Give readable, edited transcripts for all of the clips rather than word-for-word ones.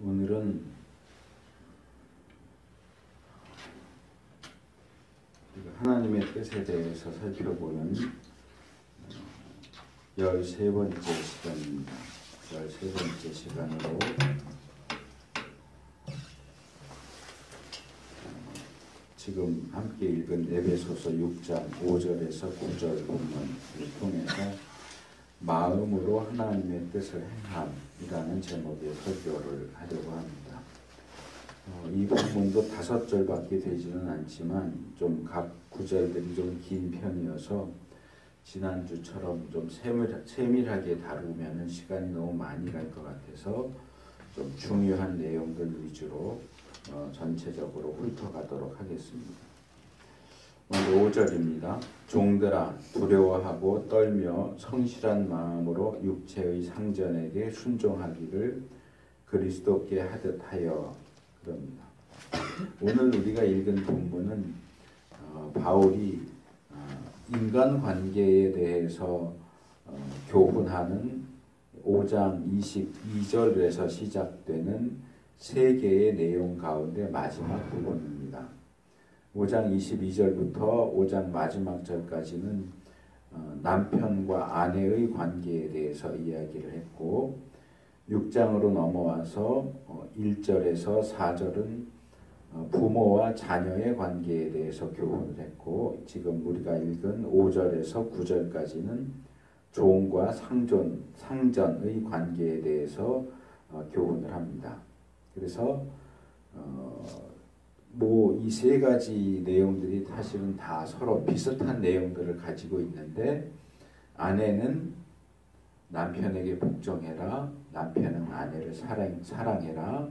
오늘은 하나님의 뜻에 대해서 살펴보는 13번째 시간입니다. 13번째 시간으로 지금 함께 읽은 에베소서 6장 5절에서 9절 본문을 통해서 마음으로 하나님의 뜻을 행함이라는 제목의 설교를 하려고 합니다. 이 본문도 5절밖에 되지는 않지만 좀 각 구절들이 좀 긴 편이어서 지난주처럼 좀 세밀하게 다루면 시간이 너무 많이 갈 것 같아서 좀 중요한 내용들 위주로 전체적으로 훑어가도록 하겠습니다. 먼저 5절입니다. 종들아 두려워하고 떨며 성실한 마음으로 육체의 상전에게 순종하기를 그리스도께 하듯 하여 그럽니다. 오늘 우리가 읽은 본문은 바울이 인간관계에 대해서 교훈하는 5장 22절에서 시작되는 세 개의 내용 가운데 마지막 부분입니다. 5장 22절부터 5장 마지막 절까지는 남편과 아내의 관계에 대해서 이야기를 했고 6장으로 넘어와서 1절에서 4절은 부모와 자녀의 관계에 대해서 교훈을 했고 지금 우리가 읽은 5절에서 9절까지는 종과 상전의 관계에 대해서 교훈을 합니다. 그래서 이 세 가지 내용들이 사실은 다 서로 비슷한 내용들을 가지고 있는데 아내는 남편에게 복종해라, 남편은 아내를 사랑해라,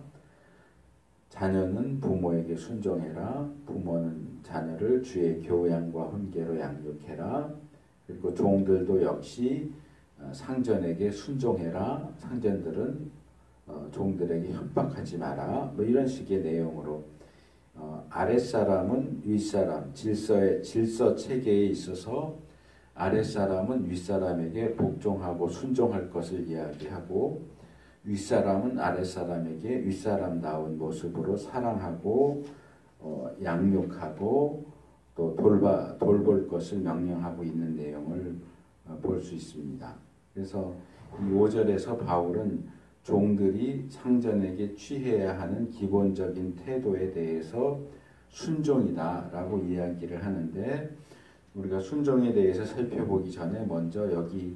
자녀는 부모에게 순종해라, 부모는 자녀를 주의 교양과 훈계로 양육해라, 그리고 종들도 역시 상전에게 순종해라, 상전들은 종들에게 협박하지 마라, 이런 식의 내용으로 아랫사람은 윗사람, 질서 체계에 있어서 아랫사람은 윗사람에게 복종하고 순종할 것을 이야기하고 윗사람은 아랫사람에게 윗사람다운 모습으로 사랑하고 양육하고 또 돌볼 것을 명령하고 있는 내용을 볼 수 있습니다. 그래서 이 5절에서 바울은 종들이 상전에게 취해야 하는 기본적인 태도에 대해서 순종이다라고 이야기를 하는데 우리가 순종에 대해서 살펴보기 전에 먼저 여기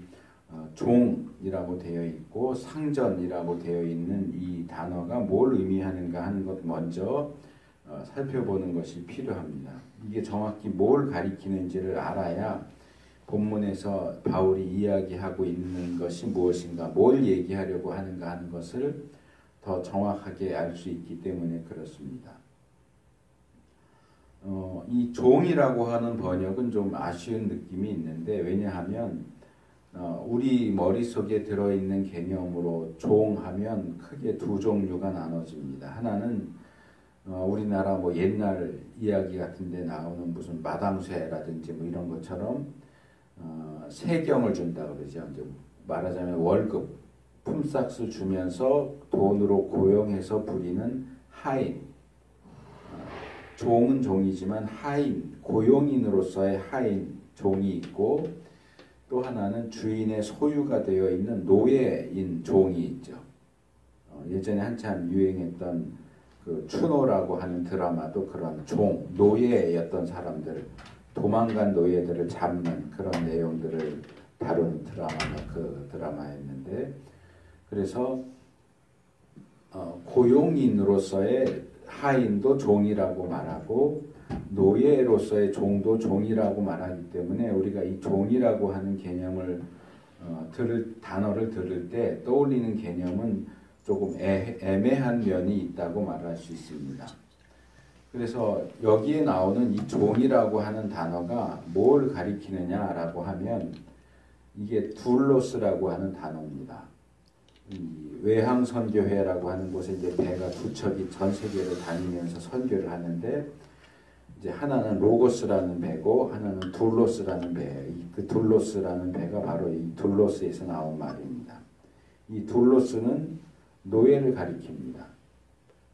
종이라고 되어 있고 상전이라고 되어 있는 이 단어가 뭘 의미하는가 하는 것 먼저 살펴보는 것이 필요합니다. 이게 정확히 뭘 가리키는지를 알아야 본문에서 바울이 이야기하고 있는 것이 무엇인가, 뭘 얘기하려고 하는가 하는 것을 더 정확하게 알 수 있기 때문에 그렇습니다. 이 종이라고 하는 번역은 좀 아쉬운 느낌이 있는데 왜냐하면 우리 머릿속에 들어있는 개념으로 종하면 크게 두 종류가 나눠집니다. 하나는 우리나라 옛날 이야기 같은 데 나오는 무슨 마당쇠라든지 이런 것처럼 세경을 준다 그러죠. 이제 말하자면 월급, 품삯을 주면서 돈으로 고용해서 부리는 하인. 종은 종이지만 하인, 고용인으로서의 하인, 종이 있고 또 하나는 주인의 소유가 되어 있는 노예인 종이 있죠. 예전에 한참 유행했던 그 추노라고 하는 드라마도 그런 종, 노예였던 사람들, 도망간 노예들을 잡는 그런 내용들을 다룬 드라마가 그 드라마였는데 그래서 고용인으로서의 하인도 종이라고 말하고 노예로서의 종도 종이라고 말하기 때문에 우리가 이 종이라고 하는 개념을 단어를 들을 때 떠올리는 개념은 조금 애매한 면이 있다고 말할 수 있습니다. 그래서 여기에 나오는 이 종이라고 하는 단어가 뭘 가리키느냐라고 하면 이게 둘로스라고 하는 단어입니다. 외항선교회라고 하는 곳에 이제 배가 두 척이 전 세계를 다니면서 선교를 하는데 이제 하나는 로고스라는 배고 하나는 둘로스라는 배. 그 둘로스라는 배가 바로 이 둘로스에서 나온 말입니다. 이 둘로스는 노예를 가리킵니다.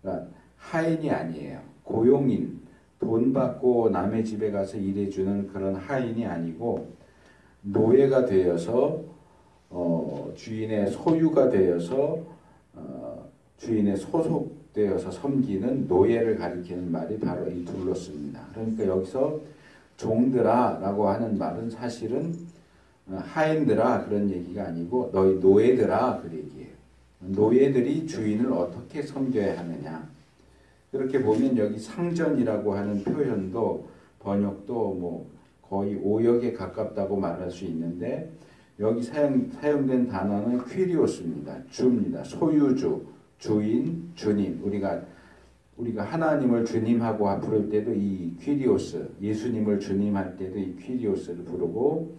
그러니까 하인이 아니에요. 고용인, 돈 받고 남의 집에 가서 일해주는 그런 하인이 아니고 노예가 되어서 주인의 소유가 되어서 주인의 소속되어서 섬기는 노예를 가리키는 말이 바로 이 둘로스입니다. 그러니까 여기서 종들아 라고 하는 말은 사실은 하인들아 그런 얘기가 아니고 너희 노예들아 그 얘기예요. 노예들이 주인을 어떻게 섬겨야 하느냐. 그렇게 보면 여기 상전이라고 하는 표현도 번역도 뭐 거의 오역에 가깝다고 말할 수 있는데 여기 사용된 단어는 퀴리오스입니다. 주입니다. 소유주, 주인, 주님. 우리가 하나님을 주님하고 부를 때도 이 퀴리오스, 예수님을 주님할 때도 이 퀴리오스를 부르고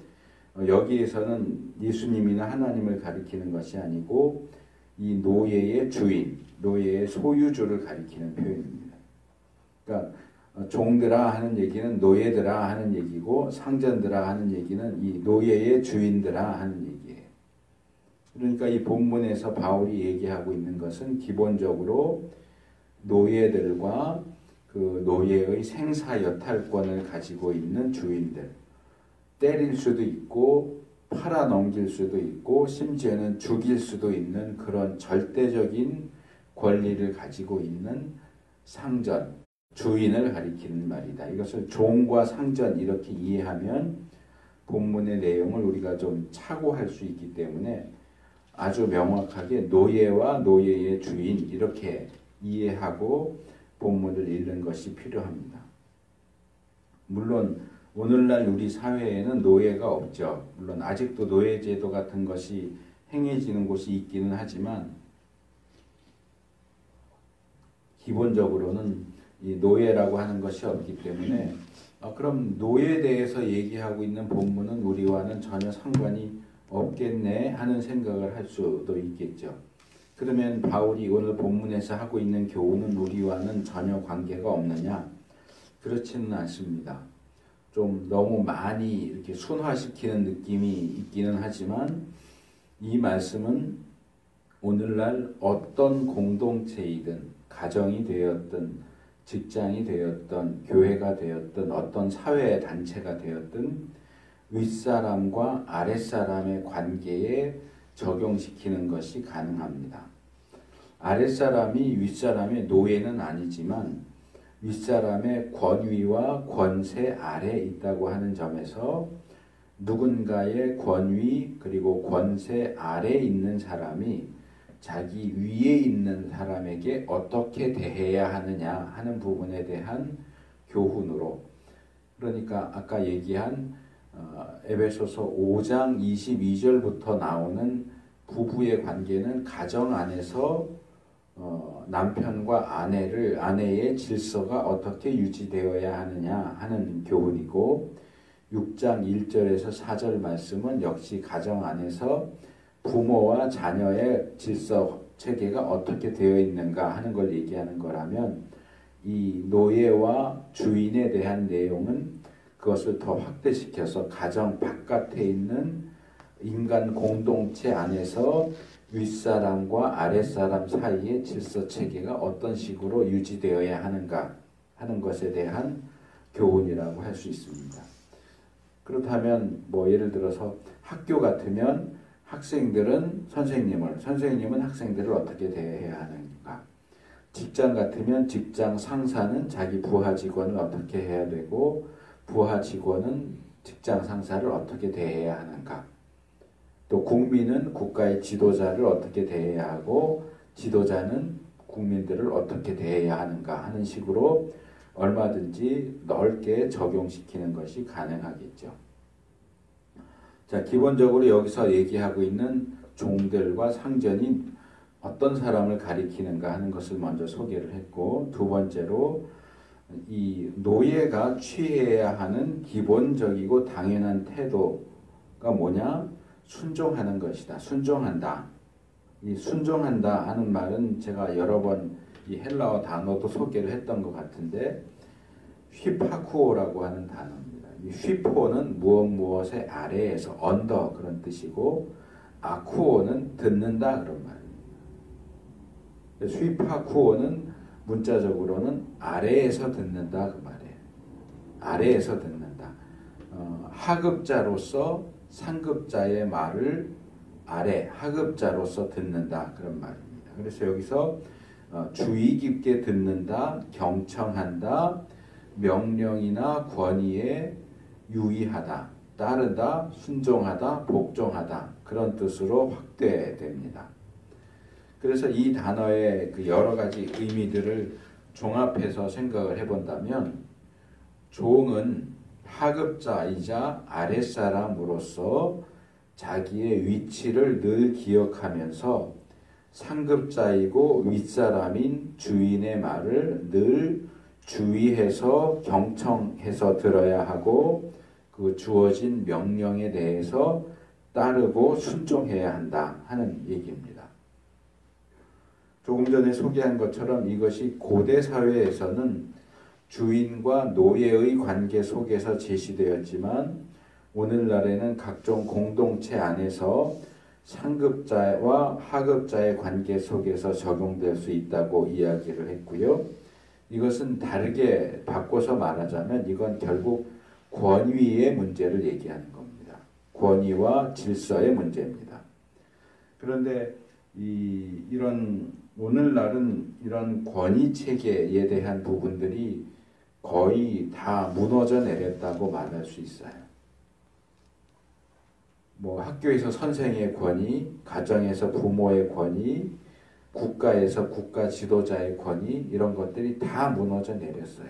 여기에서는 예수님이나 하나님을 가리키는 것이 아니고 이 노예의 주인, 노예의 소유주를 가리키는 표현입니다. 그러니까 종들아 하는 얘기는 노예들아 하는 얘기고 상전들아 하는 얘기는 이 노예의 주인들아 하는 얘기예요. 그러니까 이 본문에서 바울이 얘기하고 있는 것은 기본적으로 노예들과 그 노예의 생사 여탈권을 가지고 있는 주인들, 때릴 수도 있고 팔아 넘길 수도 있고 심지어는 죽일 수도 있는 그런 절대적인 권리를 가지고 있는 상전, 주인을 가리키는 말이다. 이것을 종과 상전 이렇게 이해하면 본문의 내용을 우리가 좀 착오할 수 있기 때문에 아주 명확하게 노예와 노예의 주인 이렇게 이해하고 본문을 읽는 것이 필요합니다. 물론 오늘날 우리 사회에는 노예가 없죠. 물론 아직도 노예제도 같은 것이 행해지는 곳이 있기는 하지만 기본적으로는 이 노예라고 하는 것이 없기 때문에 그럼 노예에 대해서 얘기하고 있는 본문은 우리와는 전혀 상관이 없겠네 하는 생각을 할 수도 있겠죠. 그러면 바울이 오늘 본문에서 하고 있는 교훈은 우리와는 전혀 관계가 없느냐? 그렇지는 않습니다. 좀 너무 많이 이렇게 순화시키는 느낌이 있기는 하지만 이 말씀은 오늘날 어떤 공동체이든 가정이 되었든 직장이 되었든 교회가 되었든 어떤 사회 단체가 되었든 윗사람과 아랫사람의 관계에 적용시키는 것이 가능합니다. 아랫사람이 윗사람의 노예는 아니지만 윗사람의 권위와 권세 아래에 있다고 하는 점에서 누군가의 권위 그리고 권세 아래에 있는 사람이 자기 위에 있는 사람에게 어떻게 대해야 하느냐 하는 부분에 대한 교훈으로 그러니까 아까 얘기한 에베소서 5장 22절부터 나오는 부부의 관계는 가정 안에서 남편과 아내의 질서가 어떻게 유지되어야 하느냐 하는 교훈이고 6장 1절에서 4절 말씀은 역시 가정 안에서 부모와 자녀의 질서 체계가 어떻게 되어 있는가 하는 걸 얘기하는 거라면 이 노예와 주인에 대한 내용은 그것을 더 확대시켜서 가정 바깥에 있는 인간 공동체 안에서 윗사람과 아랫사람 사이의 질서 체계가 어떤 식으로 유지되어야 하는가 하는 것에 대한 교훈이라고 할 수 있습니다. 그렇다면 뭐 예를 들어서 학교 같으면 학생들은 선생님은 학생들을 어떻게 대해야 하는가? 직장 같으면 직장 상사는 자기 부하 직원을 어떻게 해야 되고 부하 직원은 직장 상사를 어떻게 대해야 하는가? 또 국민은 국가의 지도자를 어떻게 대해야 하고 지도자는 국민들을 어떻게 대해야 하는가 하는 식으로 얼마든지 넓게 적용시키는 것이 가능하겠죠. 자, 기본적으로 여기서 얘기하고 있는 종들과 상전이 어떤 사람을 가리키는가 하는 것을 먼저 소개를 했고 두 번째로 이 노예가 취해야 하는 기본적이고 당연한 태도가 뭐냐? 순종하는 것이다. 순종한다. 이 순종한다 하는 말은 제가 여러 번 이 헬라어 단어도 소개를 했던 것 같은데 휘파쿠오라고 하는 단어입니다. 이 휘포는 무엇의 아래에서 언더 그런 뜻이고 아쿠오는 듣는다 그런 말입니다. 휘파쿠오는 문자적으로는 아래에서 듣는다 그 말이에요. 아래에서 듣는다. 하급자로서 상급자의 말을 아래 하급자로서 듣는다 그런 말입니다. 그래서 여기서 주의 깊게 듣는다, 경청한다, 명령이나 권위에 유의하다, 따르다, 순종하다, 복종하다 그런 뜻으로 확대됩니다. 그래서 이 단어의 그 여러 가지 의미들을 종합해서 생각을 해본다면 종은 하급자이자 아랫사람으로서 자기의 위치를 늘 기억하면서 상급자이고 윗사람인 주인의 말을 늘 주의해서 경청해서 들어야 하고 그 주어진 명령에 대해서 따르고 순종해야 한다 하는 얘기입니다. 조금 전에 소개한 것처럼 이것이 고대 사회에서는 주인과 노예의 관계 속에서 제시되었지만 오늘날에는 각종 공동체 안에서 상급자와 하급자의 관계 속에서 적용될 수 있다고 이야기를 했고요. 이것은 다르게 바꿔서 말하자면 이건 결국 권위의 문제를 얘기하는 겁니다. 권위와 질서의 문제입니다. 그런데 이런 오늘날은 이런 권위 체계에 대한 부분들이 거의 다 무너져 내렸다고 말할 수 있어요. 뭐 학교에서 선생의 권위, 가정에서 부모의 권위, 국가에서 국가 지도자의 권위 이런 것들이 다 무너져 내렸어요.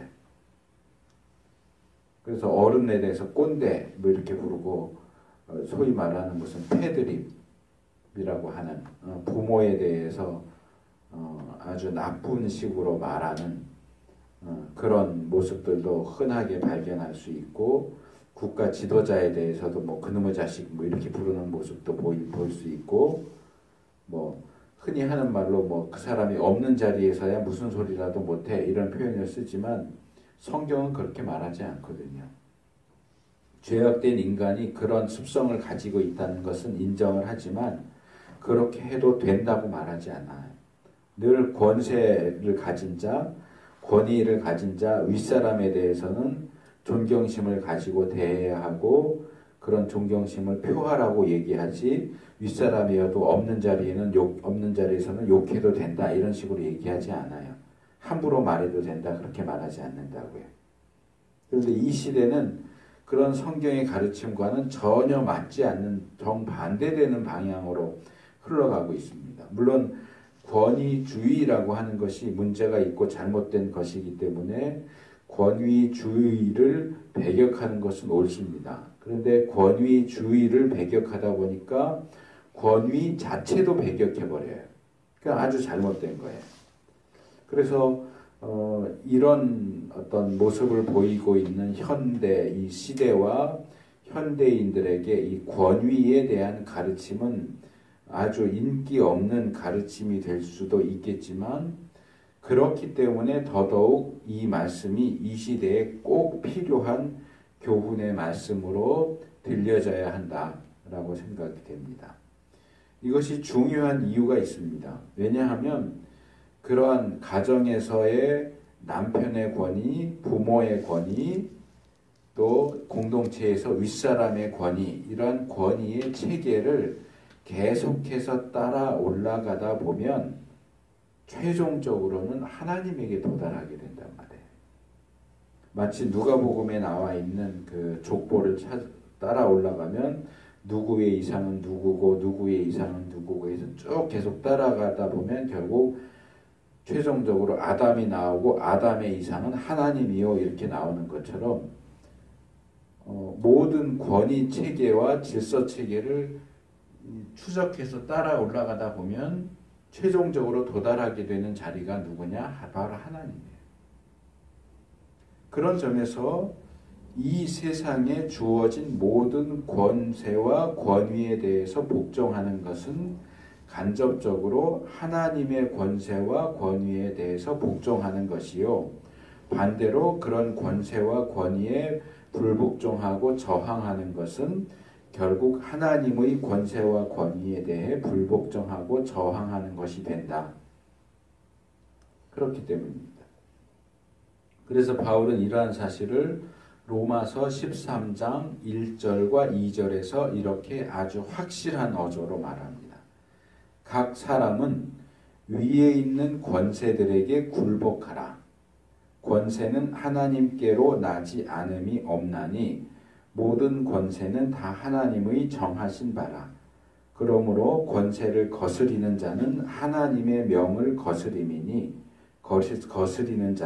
그래서 어른에 대해서 꼰대 뭐 이렇게 부르고 소위 말하는 무슨 패드립이라고 하는 부모에 대해서 아주 나쁜 식으로 말하는 그런 모습들도 흔하게 발견할 수 있고 국가 지도자에 대해서도 뭐 그놈의 자식 뭐 이렇게 부르는 모습도 볼 수 있고 뭐 흔히 하는 말로 뭐 그 사람이 없는 자리에서야 무슨 소리라도 못해 이런 표현을 쓰지만 성경은 그렇게 말하지 않거든요. 죄악된 인간이 그런 습성을 가지고 있다는 것은 인정을 하지만 그렇게 해도 된다고 말하지 않아요. 늘 권세를 가진 자, 권위를 가진 자, 윗사람에 대해서는 존경심을 가지고 대해야 하고 그런 존경심을 표하라고 얘기하지 윗사람이어도 없는 자리에서는 욕해도 된다 이런 식으로 얘기하지 않아요. 함부로 말해도 된다 그렇게 말하지 않는다고요. 그런데 이 시대는 그런 성경의 가르침과는 전혀 맞지 않는 정반대되는 방향으로 흘러가고 있습니다. 물론 권위주의라고 하는 것이 문제가 있고 잘못된 것이기 때문에 권위주의를 배격하는 것은 옳습니다. 그런데 권위주의를 배격하다 보니까 권위 자체도 배격해버려요. 그러니까 아주 잘못된 거예요. 그래서 이런 어떤 모습을 보이고 있는 현대 이 시대와 현대인들에게 이 권위에 대한 가르침은 아주 인기 없는 가르침이 될 수도 있겠지만 그렇기 때문에 더더욱 이 말씀이 이 시대에 꼭 필요한 교훈의 말씀으로 들려져야 한다라고 생각이 됩니다. 이것이 중요한 이유가 있습니다. 왜냐하면 그러한 가정에서의 남편의 권위, 부모의 권위, 또 공동체에서 윗사람의 권위, 이러한 권위의 체계를 계속해서 따라 올라가다 보면 최종적으로는 하나님에게 도달하게 된단 말이에요. 마치 누가복음에 나와 있는 그 족보를 따라 올라가면 누구의 이상은 누구고 누구의 이상은 누구고 해서 쭉 계속 따라가다 보면 결국 최종적으로 아담이 나오고 아담의 이상은 하나님이요 이렇게 나오는 것처럼 모든 권위 체계와 질서 체계를 추적해서 따라 올라가다 보면 최종적으로 도달하게 되는 자리가 누구냐? 바로 하나님이에요. 그런 점에서 이 세상에 주어진 모든 권세와 권위에 대해서 복종하는 것은 간접적으로 하나님의 권세와 권위에 대해서 복종하는 것이요. 반대로 그런 권세와 권위에 불복종하고 저항하는 것은 결국 하나님의 권세와 권위에 대해 불복종하고 저항하는 것이 된다. 그렇기 때문입니다. 그래서 바울은 이러한 사실을 로마서 13장 1절과 2절에서 이렇게 아주 확실한 어조로 말합니다. 각 사람은 위에 있는 권세들에게 굴복하라. 권세는 하나님께로 나지 않음이 없나니 모든 권세는 다 하나님의 정하신 바라. 그러므로 권세를 거스리는 자는 하나님의 명을 거스림이니 거스리는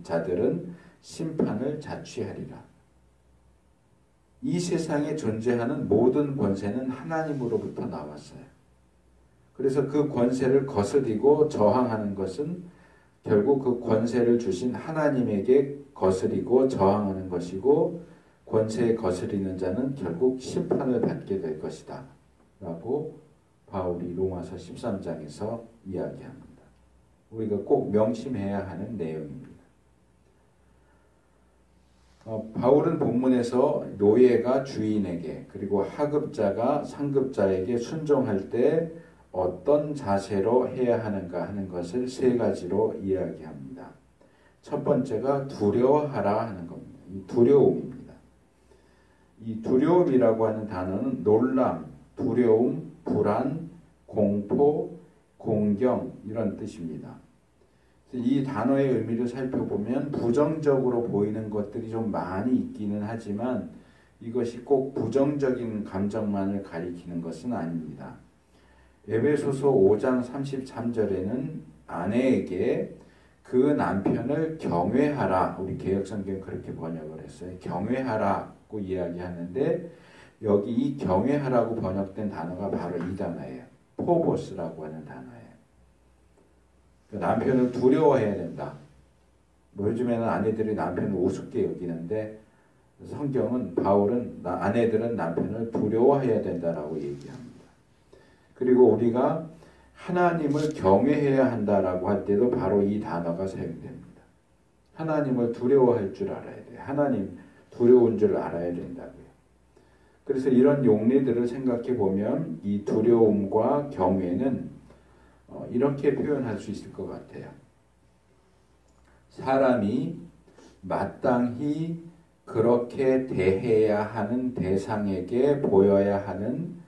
자들은 심판을 자취하리라. 이 세상에 존재하는 모든 권세는 하나님으로부터 나왔어요. 그래서 그 권세를 거스리고 저항하는 것은 결국 그 권세를 주신 하나님에게 거스리고 저항하는 것이고, 권세에 거스리는 자는 결국 심판을 받게 될 것이다 라고 바울이 로마서 13장에서 이야기합니다. 우리가 꼭 명심해야 하는 내용입니다. 바울은 본문에서 노예가 주인에게 그리고 하급자가 상급자에게 순종할 때 어떤 자세로 해야 하는가 하는 것을 세 가지로 이야기합니다. 첫 번째가 두려워하라 하는 겁니다. 이 두려움입니다. 이 두려움이라고 하는 단어는 놀람, 두려움, 불안, 공포, 공경 이런 뜻입니다. 이 단어의 의미를 살펴보면 부정적으로 보이는 것들이 좀 많이 있기는 하지만 이것이 꼭 부정적인 감정만을 가리키는 것은 아닙니다. 에베소서 5장 33절에는 아내에게 그 남편을 경외하라, 우리 개역성경 그렇게 번역을 했어요. 경외하라고 이야기하는데 여기 이 경외하라고 번역된 단어가 바로 이 단어예요. 포보스라고 하는 단어예요. 남편을 두려워해야 된다. 뭐 요즘에는 아내들이 남편을 우습게 여기는데 성경은 바울은 아내들은 남편을 두려워해야 된다라고 얘기합니다. 그리고 우리가 하나님을 경외해야 한다라고 할 때도 바로 이 단어가 사용됩니다. 하나님을 두려워할 줄 알아야 돼요. 하나님 두려운 줄 알아야 된다고요. 그래서 이런 용례들을 생각해 보면 이 두려움과 경외는 이렇게 표현할 수 있을 것 같아요. 사람이 마땅히 그렇게 대해야 하는 대상에게 보여야 하는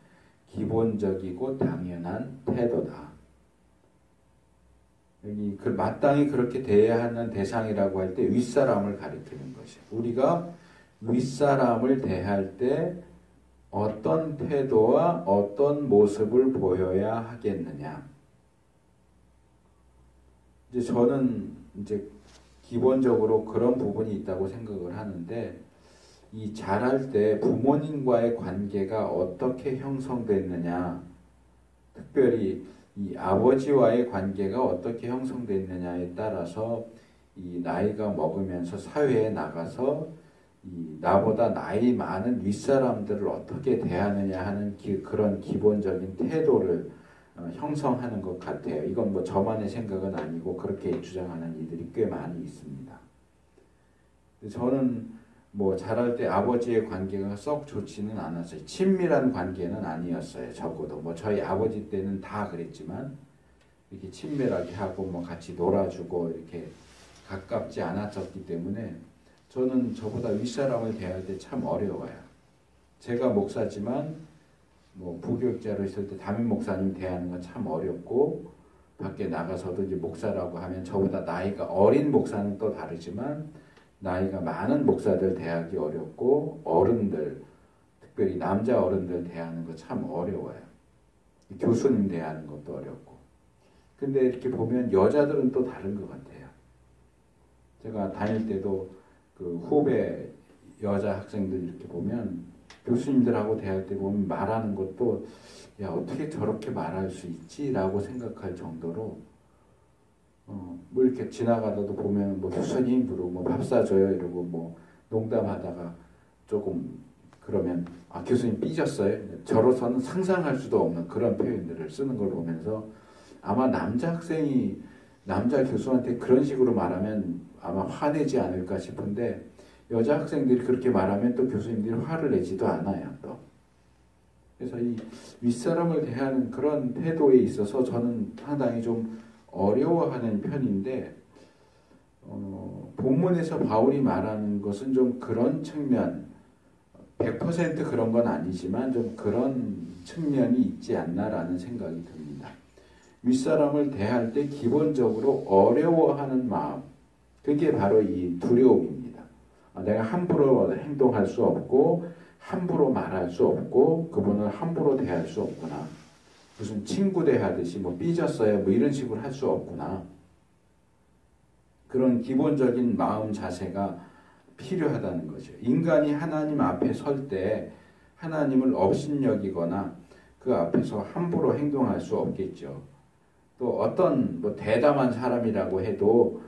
기본적이고 당연한 태도다. 여기 마땅히 그렇게 대해야 하는 대상이라고 할 때 윗사람을 가리키는 것이에요. 우리가 윗사람을 대할 때 어떤 태도와 어떤 모습을 보여야 하겠느냐. 이제 저는 이제 기본적으로 그런 부분이 있다고 생각을 하는데, 이 자랄 때 부모님과의 관계가 어떻게 형성됐느냐, 특별히 이 아버지와의 관계가 어떻게 형성됐느냐에 따라서 이 나이가 먹으면서 사회에 나가서 이 나보다 나이 많은 윗사람들을 어떻게 대하느냐 하는 그런 기본적인 태도를 형성하는 것 같아요. 이건 뭐 저만의 생각은 아니고 그렇게 주장하는 이들이 꽤 많이 있습니다. 저는 뭐 자랄 때 아버지의 관계가 썩 좋지는 않았어요. 친밀한 관계는 아니었어요. 적어도 뭐 저희 아버지 때는 다 그랬지만 이렇게 친밀하게 하고 뭐 같이 놀아주고 이렇게 가깝지 않았었기 때문에 저는 저보다 윗사람을 대할 때 참 어려워요. 제가 목사지만 뭐 부교육자로 있을 때 담임 목사님 대하는 건 참 어렵고, 밖에 나가서도 이제 목사라고 하면 저보다 나이가 어린 목사는 또 다르지만 나이가 많은 목사들 대하기 어렵고, 어른들, 특별히 남자 어른들 대하는 거 참 어려워요. 교수님 대하는 것도 어렵고. 근데 이렇게 보면 여자들은 또 다른 것 같아요. 제가 다닐 때도 그 후배 여자 학생들 이렇게 보면 교수님들하고 대할 때 보면 말하는 것도 야 어떻게 저렇게 말할 수 있지? 라고 생각할 정도로 뭐 이렇게 지나가다도 보면 뭐 교수님 부르고 뭐 밥 사줘요 이러고 뭐 농담하다가 조금 그러면 아 교수님 삐졌어요? 저로서는 상상할 수도 없는 그런 표현들을 쓰는 걸 보면서 아마 남자 학생이 남자 교수한테 그런 식으로 말하면 아마 화내지 않을까 싶은데, 여자 학생들이 그렇게 말하면 또 교수님들이 화를 내지도 않아요. 또 그래서 이 윗사람을 대하는 그런 태도에 있어서 저는 상당히 좀 어려워하는 편인데, 본문에서 바울이 말하는 것은 좀 그런 측면, 100% 그런 건 아니지만 좀 그런 측면이 있지 않나라는 생각이 듭니다. 윗사람을 대할 때 기본적으로 어려워하는 마음, 그게 바로 이 두려움입니다. 내가 함부로 행동할 수 없고 함부로 말할 수 없고 그분을 함부로 대할 수 없구나. 무슨 친구 대하듯이 뭐 삐졌어요 뭐 이런 식으로 할 수 없구나. 그런 기본적인 마음 자세가 필요하다는 거죠. 인간이 하나님 앞에 설 때 하나님을 업신여기거나 그 앞에서 함부로 행동할 수 없겠죠. 또 어떤 뭐 대담한 사람이라고 해도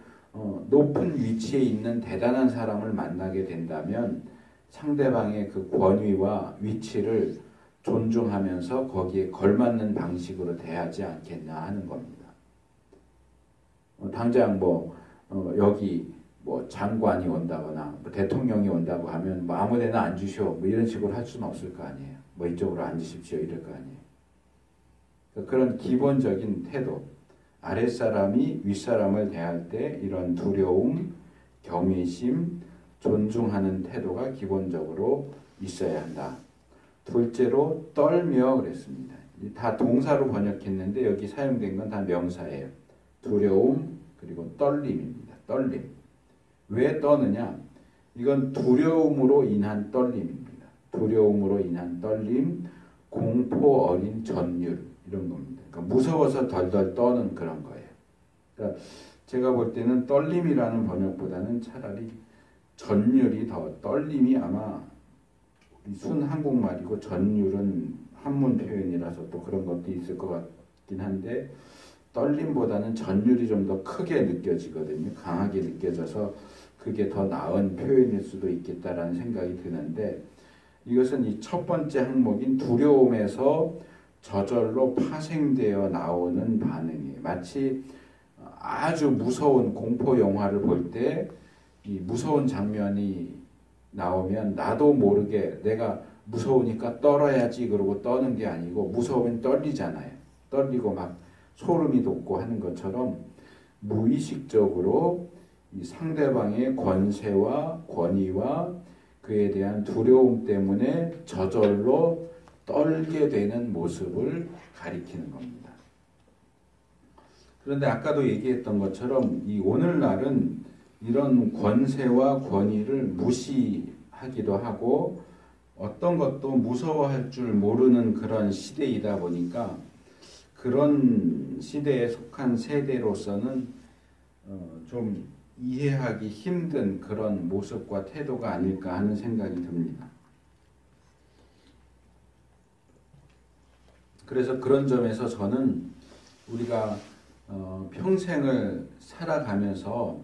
높은 위치에 있는 대단한 사람을 만나게 된다면 상대방의 그 권위와 위치를 존중하면서 거기에 걸맞는 방식으로 대하지 않겠냐 하는 겁니다. 당장 여기 장관이 온다거나 뭐 대통령이 온다고 하면 뭐 아무데나 앉으시오 뭐 이런 식으로 할 수는 없을 거 아니에요. 뭐 이쪽으로 앉으십시오 이럴 거 아니에요. 그런 기본적인 태도, 아랫사람이 윗사람을 대할 때 이런 두려움, 경외심, 존중하는 태도가 기본적으로 있어야 한다. 둘째로 떨며 그랬습니다. 다 동사로 번역했는데 여기 사용된 건 다 명사예요. 두려움 그리고 떨림입니다. 떨림. 왜 떠느냐? 이건 두려움으로 인한 떨림입니다. 두려움으로 인한 떨림, 공포 어린 전율 이런 겁니다. 그러니까 무서워서 덜덜 떠는 그런 거예요. 그러니까 제가 볼 때는 떨림이라는 번역보다는 차라리 전율이 더 떨림이 아마 순 한국말이고 전율은 한문 표현이라서 또 그런 것도 있을 것 같긴 한데 떨림보다는 전율이 좀 더 크게 느껴지거든요. 강하게 느껴져서 그게 더 나은 표현일 수도 있겠다라는 생각이 드는데 이것은 이 첫 번째 항목인 두려움에서 저절로 파생되어 나오는 반응이에요. 마치 아주 무서운 공포 영화를 볼 때 이 무서운 장면이 나오면 나도 모르게 내가 무서우니까 떨어야지 그러고 떠는 게 아니고 무서우면 떨리잖아요. 떨리고 막 소름이 돋고 하는 것처럼 무의식적으로 이 상대방의 권세와 권위와 그에 대한 두려움 때문에 저절로 떨게 되는 모습을 가리키는 겁니다. 그런데 아까도 얘기했던 것처럼 이 오늘날은 이런 권세와 권위를 무시하기도 하고 어떤 것도 무서워할 줄 모르는 그런 시대이다 보니까 그런 시대에 속한 세대로서는 좀 이해하기 힘든 그런 모습과 태도가 아닐까 하는 생각이 듭니다. 그래서 그런 점에서 저는 우리가 평생을 살아가면서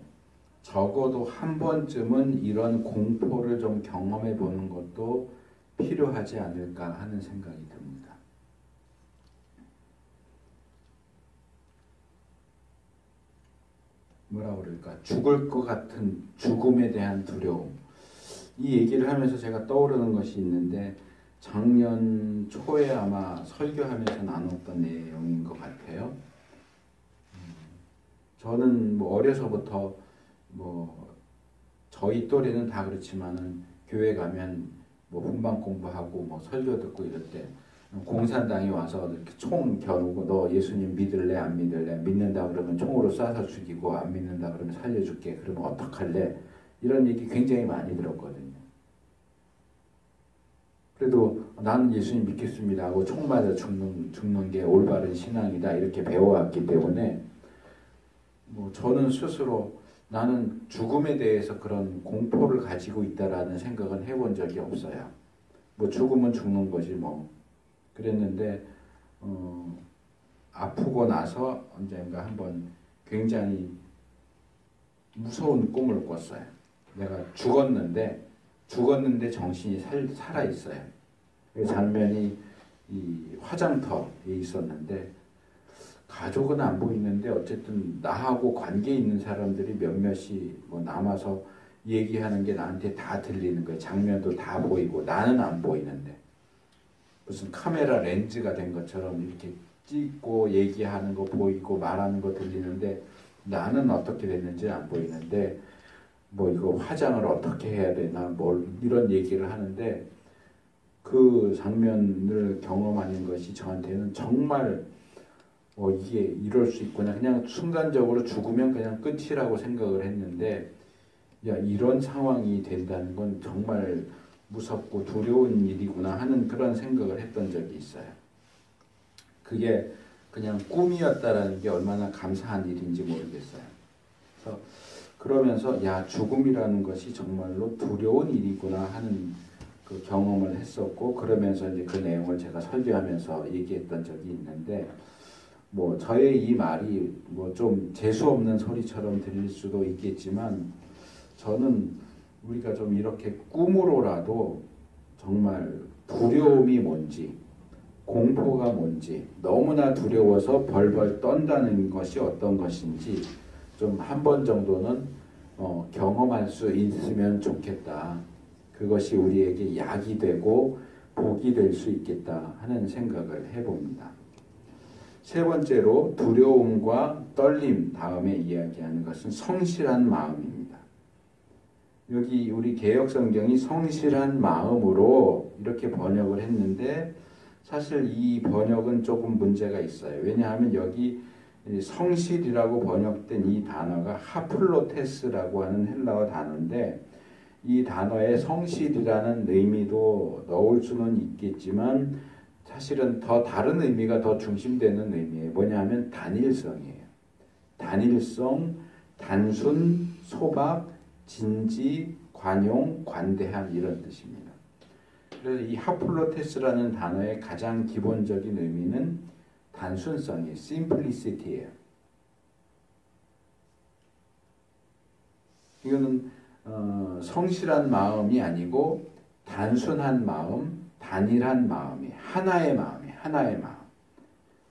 적어도 한 번쯤은 이런 공포를 좀 경험해 보는 것도 필요하지 않을까 하는 생각이 듭니다. 뭐라 그럴까? 죽을 것 같은 죽음에 대한 두려움. 이 얘기를 하면서 제가 떠오르는 것이 있는데 작년 초에 아마 설교하면서 나눴던 내용인 것 같아요. 저는 뭐 어려서부터 저희 또래는 다 그렇지만은 교회 가면 훈방 공부하고 설교 듣고 이럴 때 공산당이 와서 이렇게 총 겨누고 너 예수님 믿을래 안 믿을래 믿는다 그러면 총으로 쏴서 죽이고 안 믿는다 그러면 살려줄게 그러면 어떡할래 이런 얘기 굉장히 많이 들었거든요. 그래도 나는 예수님 믿겠습니다 하고 총 맞아 죽는 게 올바른 신앙이다 이렇게 배워왔기 때문에 저는 스스로 나는 죽음에 대해서 그런 공포를 가지고 있다라는 생각은 해본 적이 없어요. 죽으면 죽는 거지 그랬는데 아프고 나서 언젠가 한번 굉장히 무서운 꿈을 꿨어요. 내가 죽었는데 정신이 살아있어요. 그 장면이 이 화장터에 있었는데 가족은 안 보이는데 어쨌든 나하고 관계 있는 사람들이 몇몇이 남아서 얘기하는 게 나한테 다 들리는 거예요. 장면도 다 보이고 나는 안 보이는데 무슨 카메라 렌즈가 된 것처럼 이렇게 찍고 얘기하는 거 보이고 말하는 거 들리는데 나는 어떻게 됐는지 안 보이는데 뭐 이거 화장을 어떻게 해야 되나 뭘 이런 얘기를 하는데 그 장면을 경험하는 것이 저한테는 정말 이게 이럴 수 있구나. 그냥 순간적으로 죽으면 그냥 끝이라고 생각을 했는데 야 이런 상황이 된다는 건 정말 무섭고 두려운 일이구나 하는 그런 생각을 했던 적이 있어요. 그게 그냥 꿈이었다라는 게 얼마나 감사한 일인지 모르겠어요. 그래서 그러면서 야 죽음이라는 것이 정말로 두려운 일이구나 하는 그 경험을 했었고 그러면서 이제 그 내용을 제가 설교하면서 얘기했던 적이 있는데 뭐 저의 이 말이 뭐 좀 재수 없는 소리처럼 들릴 수도 있겠지만 저는 우리가 좀 이렇게 꿈으로라도 정말 두려움이 뭔지 공포가 뭔지 너무나 두려워서 벌벌 떤다는 것이 어떤 것인지 좀 한 번 정도는 경험할 수 있으면 좋겠다. 그것이 우리에게 약이 되고 복이 될 수 있겠다 하는 생각을 해봅니다. 세 번째로 두려움과 떨림 다음에 이야기하는 것은 성실한 마음입니다. 여기 우리 개역성경이 성실한 마음으로 이렇게 번역을 했는데 사실 이 번역은 조금 문제가 있어요. 왜냐하면 여기 성실이라고 번역된 이 단어가 하플로테스라고 하는 헬라어 단어인데 이 단어에 성실이라는 의미도 넣을 수는 있겠지만 사실은 더 다른 의미가 더 중심되는 의미예요. 뭐냐면 단일성이에요. 단일성, 단순, 소박, 진지, 관용, 관대함 이런 뜻입니다. 그래서 이 하플로테스라는 단어의 가장 기본적인 의미는 단순성이에요. simplicity예요. 이거는 성실한 마음이 아니고 단순한 마음, 단일한 마음이 하나의 마음.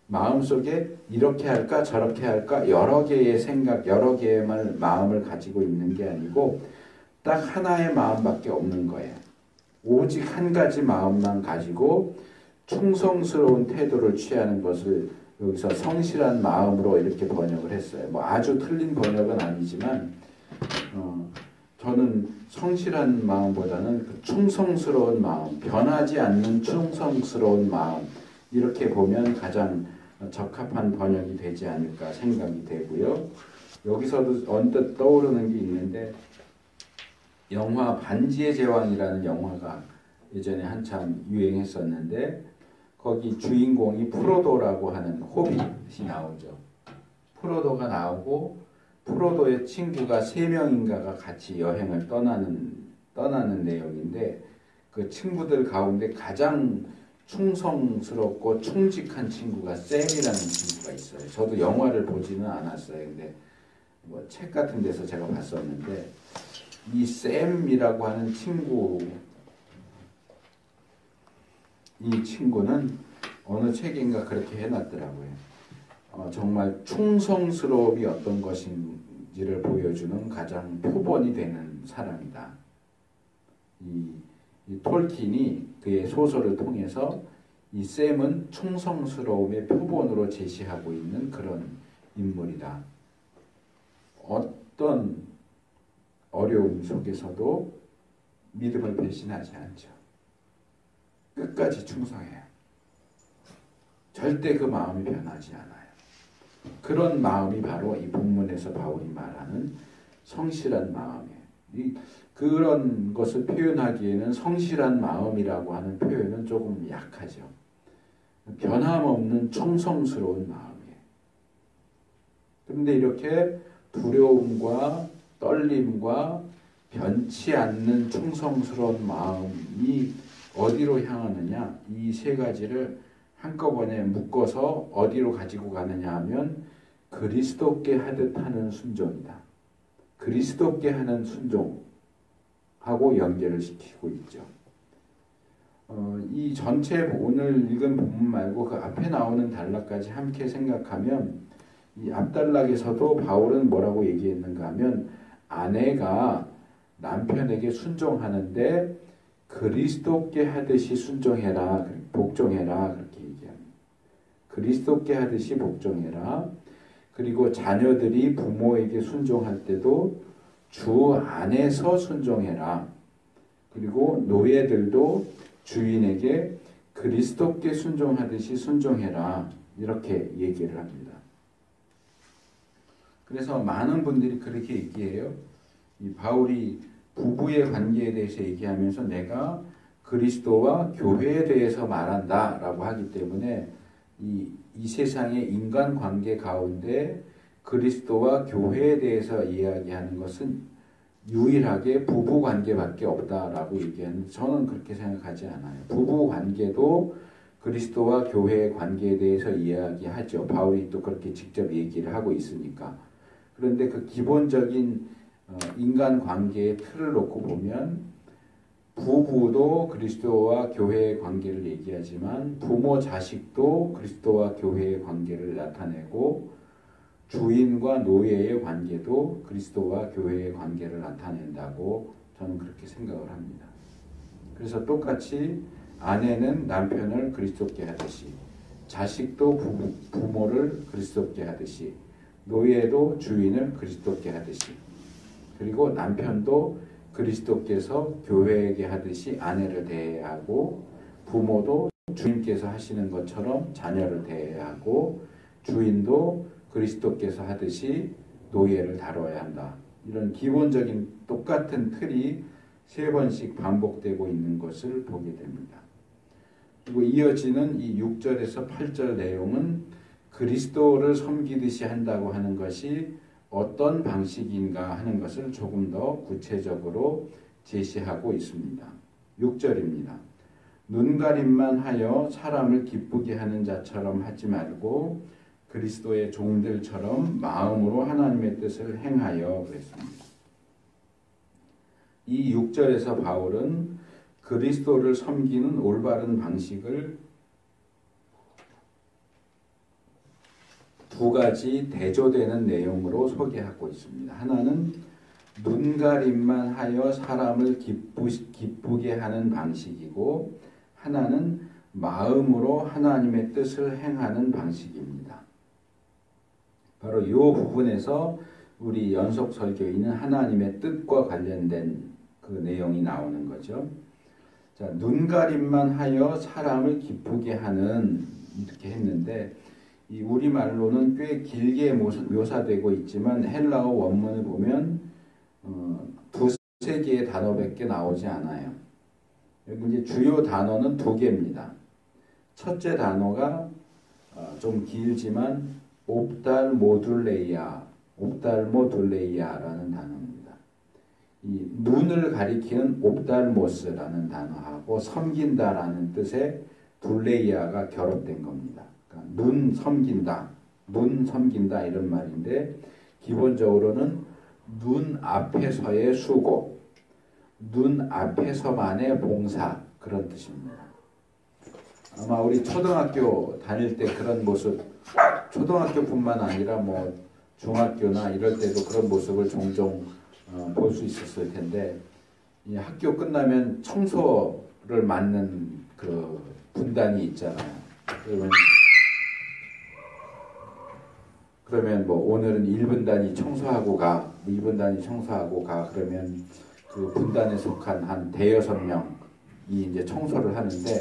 마음속에 이렇게 할까 저렇게 할까 여러 개의 생각, 여러 개의 마음을 가지고 있는 게 아니고 딱 하나의 마음밖에 없는 거예요. 오직 한 가지 마음만 가지고 충성스러운 태도를 취하는 것을 여기서 성실한 마음으로 이렇게 번역을 했어요. 뭐 아주 틀린 번역은 아니지만 저는 성실한 마음보다는 그 충성스러운 마음, 변하지 않는 충성스러운 마음 이렇게 보면 가장 적합한 번역이 되지 않을까 생각이 되고요. 여기서도 언뜻 떠오르는 게 있는데 영화 반지의 제왕이라는 영화가 예전에 한참 유행했었는데 거기 주인공이 프로도라고 하는 호빗이 나오죠. 프로도가 나오고 프로도의 친구가 3명인가가 같이 여행을 떠나는 내용인데 그 친구들 가운데 가장 충성스럽고 충직한 친구가 샘이라는 친구가 있어요. 저도 영화를 보지는 않았어요. 근데 뭐 책 같은 데서 제가 봤었는데 이 샘이라고 하는 이 친구는 어느 책인가 그렇게 해놨더라고요. 정말 충성스러움이 어떤 것인지를 보여주는 가장 표본이 되는 사람이다. 이 톨킨이 그의 소설을 통해서 이 샘은 충성스러움의 표본으로 제시하고 있는 그런 인물이다. 어떤 어려움 속에서도 믿음을 배신하지 않죠. 끝까지 충성해요. 절대 그 마음이 변하지 않아요. 그런 마음이 바로 이 본문에서 바울이 말하는 성실한 마음이에요. 그런 것을 표현하기에는 성실한 마음이라고 하는 표현은 조금 약하죠. 변함없는 충성스러운 마음이에요. 그런데 이렇게 두려움과 떨림과 변치 않는 충성스러운 마음이 어디로 향하느냐? 이 세 가지를 한꺼번에 묶어서 어디로 가지고 가느냐 하면 그리스도께 하듯 하는 순종이다. 그리스도께 하는 순종하고 연결을 시키고 있죠. 이 전체 오늘 읽은 본문 말고 그 앞에 나오는 단락까지 함께 생각하면 이 앞단락에서도 바울은 뭐라고 얘기했는가 하면 아내가 남편에게 순종하는데 그리스도께 하듯이 순종해라, 복종해라 그렇게 얘기합니다. 그리스도께 하듯이 복종해라. 그리고 자녀들이 부모에게 순종할 때도 주 안에서 순종해라. 그리고 노예들도 주인에게 그리스도께 순종하듯이 순종해라. 이렇게 얘기를 합니다. 그래서 많은 분들이 그렇게 얘기해요. 이 바울이 부부의 관계에 대해서 얘기하면서 내가 그리스도와 교회에 대해서 말한다 라고 하기 때문에 이 세상의 인간관계 가운데 그리스도와 교회에 대해서 이야기하는 것은 유일하게 부부관계밖에 없다라고 얘기하는데 저는 그렇게 생각하지 않아요. 부부관계도 그리스도와 교회의 관계에 대해서 이야기하죠. 바울이 또 그렇게 직접 얘기를 하고 있으니까. 그런데 그 기본적인 인간관계의 틀을 놓고 보면 부부도 그리스도와 교회의 관계를 얘기하지만 부모 자식도 그리스도와 교회의 관계를 나타내고 주인과 노예의 관계도 그리스도와 교회의 관계를 나타낸다고 저는 그렇게 생각을 합니다. 그래서 똑같이 아내는 남편을 그리스도께 하듯이 자식도 부모를 그리스도께 하듯이 노예도 주인을 그리스도께 하듯이 그리고 남편도 그리스도께서 교회에게 하듯이 아내를 대해야 하고 부모도 주님께서 하시는 것처럼 자녀를 대해야 하고 주인도 그리스도께서 하듯이 노예를 다뤄야 한다. 이런 기본적인 똑같은 틀이 3번씩 반복되고 있는 것을 보게 됩니다. 그리고 이어지는 이 6절에서 8절 내용은 그리스도를 섬기듯이 한다고 하는 것이 어떤 방식인가 하는 것을 조금 더 구체적으로 제시하고 있습니다. 6절입니다. 눈가림만 하여 사람을 기쁘게 하는 자처럼 하지 말고 그리스도의 종들처럼 마음으로 하나님의 뜻을 행하여 그랬습니다. 이 6절에서 바울은 그리스도를 섬기는 올바른 방식을 두 가지 대조되는 내용으로 소개하고 있습니다. 하나는 눈가림만 하여 사람을 기쁘게 하는 방식이고 하나는 마음으로 하나님의 뜻을 행하는 방식입니다. 바로 이 부분에서 우리 연속 설교에는 하나님의 뜻과 관련된 그 내용이 나오는 거죠. 자, 눈가림만 하여 사람을 기쁘게 하는 이렇게 했는데 이 우리말로는 꽤 길게 묘사되고 있지만 헬라어 원문을 보면 두세 개의 단어밖에 나오지 않아요. 여기 이제 주요 단어는 2개입니다. 첫째 단어가 좀 길지만 옵달모둘레이아라는 단어입니다. 이 눈을 가리키는 옵달모스라는 단어하고 섬긴다라는 뜻의 둘레이아가 결합된 겁니다. 그러니까 눈 섬긴다 이런 말인데 기본적으로는 눈 앞에서의 수고, 눈 앞에서만의 봉사 그런 뜻입니다. 아마 우리 초등학교 다닐 때 그런 모습, 초등학교뿐만 아니라 뭐 중학교나 이럴 때도 그런 모습을 종종 볼 수 있었을 텐데 이 학교 끝나면 청소를 맡는 그 분단이 있잖아요. 그러면 뭐 오늘은 1분단이 청소하고 가, 2분단이 청소하고 가 그러면 그 분단에 속한 한 대여섯 명이 이제 청소를 하는데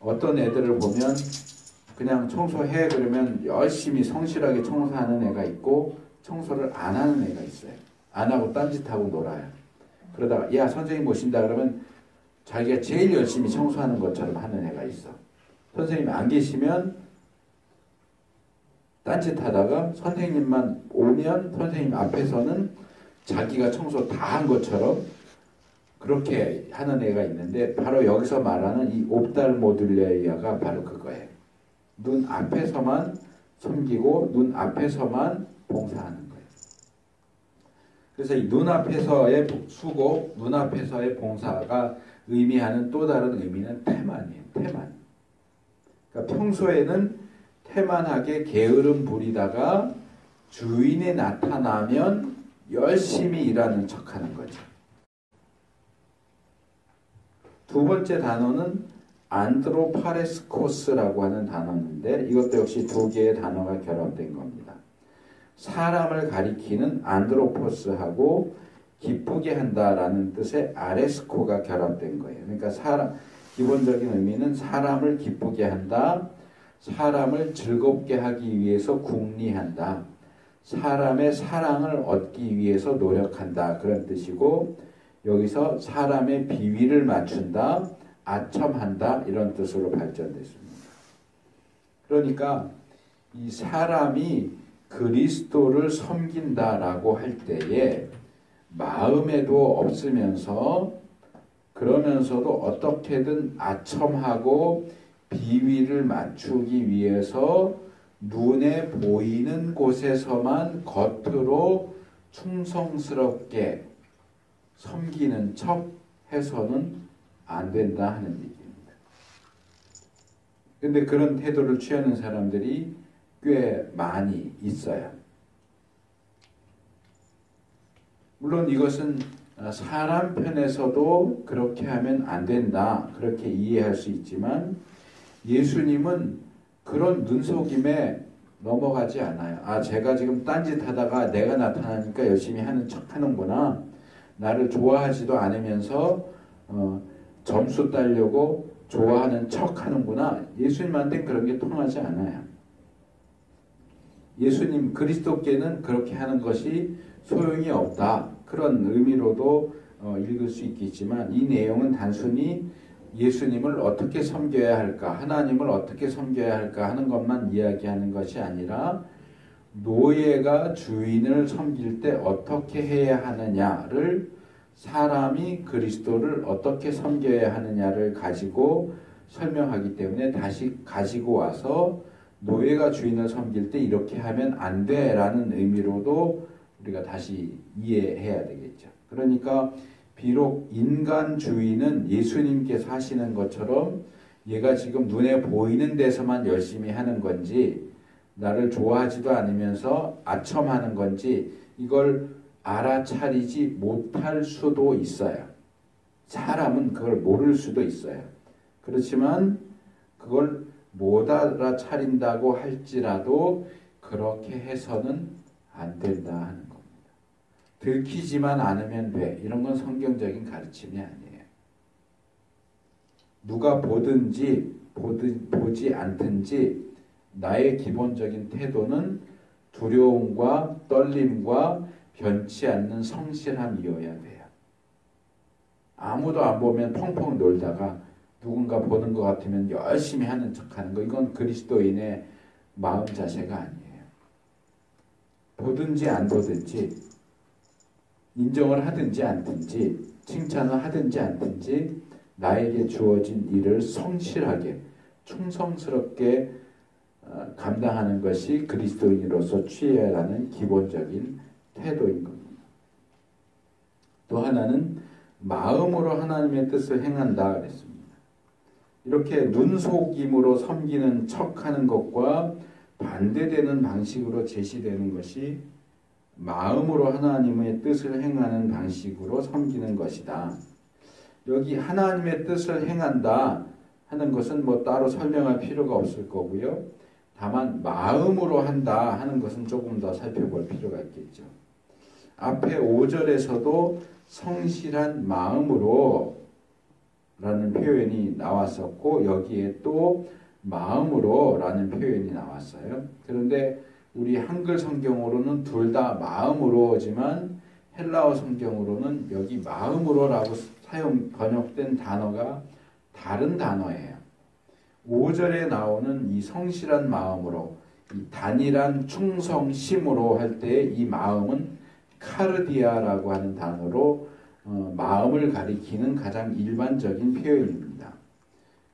어떤 애들을 보면 그냥 청소해 그러면 열심히 성실하게 청소하는 애가 있고 청소를 안 하는 애가 있어요. 안 하고 딴짓하고 놀아요. 그러다가 야 선생님 모신다 그러면 자기가 제일 열심히 청소하는 것처럼 하는 애가 있어. 선생님이 안 계시면 딴짓하다가 선생님만 오면 선생님 앞에서는 자기가 청소 다 한 것처럼 그렇게 하는 애가 있는데 바로 여기서 말하는 이 옵달모둘레이아가 바로 그거예요. 눈 앞에서만 섬기고 눈 앞에서만 봉사하는 거예요. 그래서 이 눈앞에서의 수고, 눈앞에서의 봉사가 의미하는 또 다른 의미는 태만이에요. 태만. 그러니까 평소에는 태만하게 게으름 부리다가 주인이 나타나면 열심히 일하는 척하는 거죠. 두 번째 단어는 안드로파레스코스라고 하는 단어인데 이것도 역시 2개의 단어가 결합된 겁니다. 사람을 가리키는 안드로포스하고 기쁘게 한다라는 뜻의 아레스코가 결합된 거예요. 그러니까 기본적인 의미는 사람을 기쁘게 한다, 사람을 즐겁게 하기 위해서 궁리한다, 사람의 사랑을 얻기 위해서 노력한다, 그런 뜻이고, 여기서 사람의 비위를 맞춘다, 아첨한다, 이런 뜻으로 발전됐습니다. 그러니까 이 사람이 그리스도를 섬긴다라고 할 때에 마음에도 없으면서 그러면서도 어떻게든 아첨하고 비위를 맞추기 위해서 눈에 보이는 곳에서만 겉으로 충성스럽게 섬기는 척 해서는 안 된다 하는 얘기입니다. 근데 그런 태도를 취하는 사람들이 꽤 많이 있어요. 물론 이것은 사람 편에서도 그렇게 하면 안 된다, 그렇게 이해할 수 있지만 예수님은 그런 눈속임에 넘어가지 않아요. 아, 제가 지금 딴짓 하다가 내가 나타나니까 열심히 하는 척 하는구나. 나를 좋아하지도 않으면서 점수 따려고 좋아하는 척 하는구나. 예수님한테는 그런 게 통하지 않아요. 예수님 그리스도께는 그렇게 하는 것이 소용이 없다. 그런 의미로도 읽을 수 있겠지만 이 내용은 단순히 예수님을 어떻게 섬겨야 할까, 하나님을 어떻게 섬겨야 할까 하는 것만 이야기하는 것이 아니라 노예가 주인을 섬길 때 어떻게 해야 하느냐를, 사람이 그리스도를 어떻게 섬겨야 하느냐를 가지고 설명하기 때문에 다시 가지고 와서 노예가 주인을 섬길 때 이렇게 하면 안 돼라는 의미로도 우리가 다시 이해해야 되겠죠. 그러니까 비록 인간 주인은 예수님께서 하시는 것처럼 얘가 지금 눈에 보이는 데서만 열심히 하는 건지 나를 좋아하지도 않으면서 아첨하는 건지 이걸 알아차리지 못할 수도 있어요. 사람은 그걸 모를 수도 있어요. 그렇지만 그걸 못 알아차린다고 할지라도 그렇게 해서는 안 된다 하는 겁니다. 들키지만 않으면 돼. 이런 건 성경적인 가르침이 아니에요. 누가 보든지 보지 않든지 나의 기본적인 태도는 두려움과 떨림과 변치 않는 성실함이어야 돼요. 아무도 안 보면 펑펑 놀다가 누군가 보는 것 같으면 열심히 하는 척하는 거, 이건 그리스도인의 마음 자세가 아니에요. 보든지 안 보든지 인정을 하든지 않든지 칭찬을 하든지 않든지 나에게 주어진 일을 성실하게 충성스럽게 감당하는 것이 그리스도인으로서 취해야 하는 기본적인 태도인 겁니다. 또 하나는 마음으로 하나님의 뜻을 행한다 그랬습니다. 이렇게 눈속임으로 섬기는 척하는 것과 반대되는 방식으로 제시되는 것이 마음으로 하나님의 뜻을 행하는 방식으로 섬기는 것이다. 여기 하나님의 뜻을 행한다 하는 것은 뭐 따로 설명할 필요가 없을 거고요. 다만 마음으로 한다 하는 것은 조금 더 살펴볼 필요가 있겠죠. 앞에 5절에서도 성실한 마음으로 라는 표현이 나왔었고 여기에 또 마음으로 라는 표현이 나왔어요. 그런데 우리 한글 성경으로는 둘 다 마음으로지만 헬라어 성경으로는 여기 마음으로라고 번역된 단어가 다른 단어예요. 5절에 나오는 이 성실한 마음으로, 이 단일한 충성심으로 할 때 이 마음은 카르디아라고 하는 단어로 마음을 가리키는 가장 일반적인 표현입니다.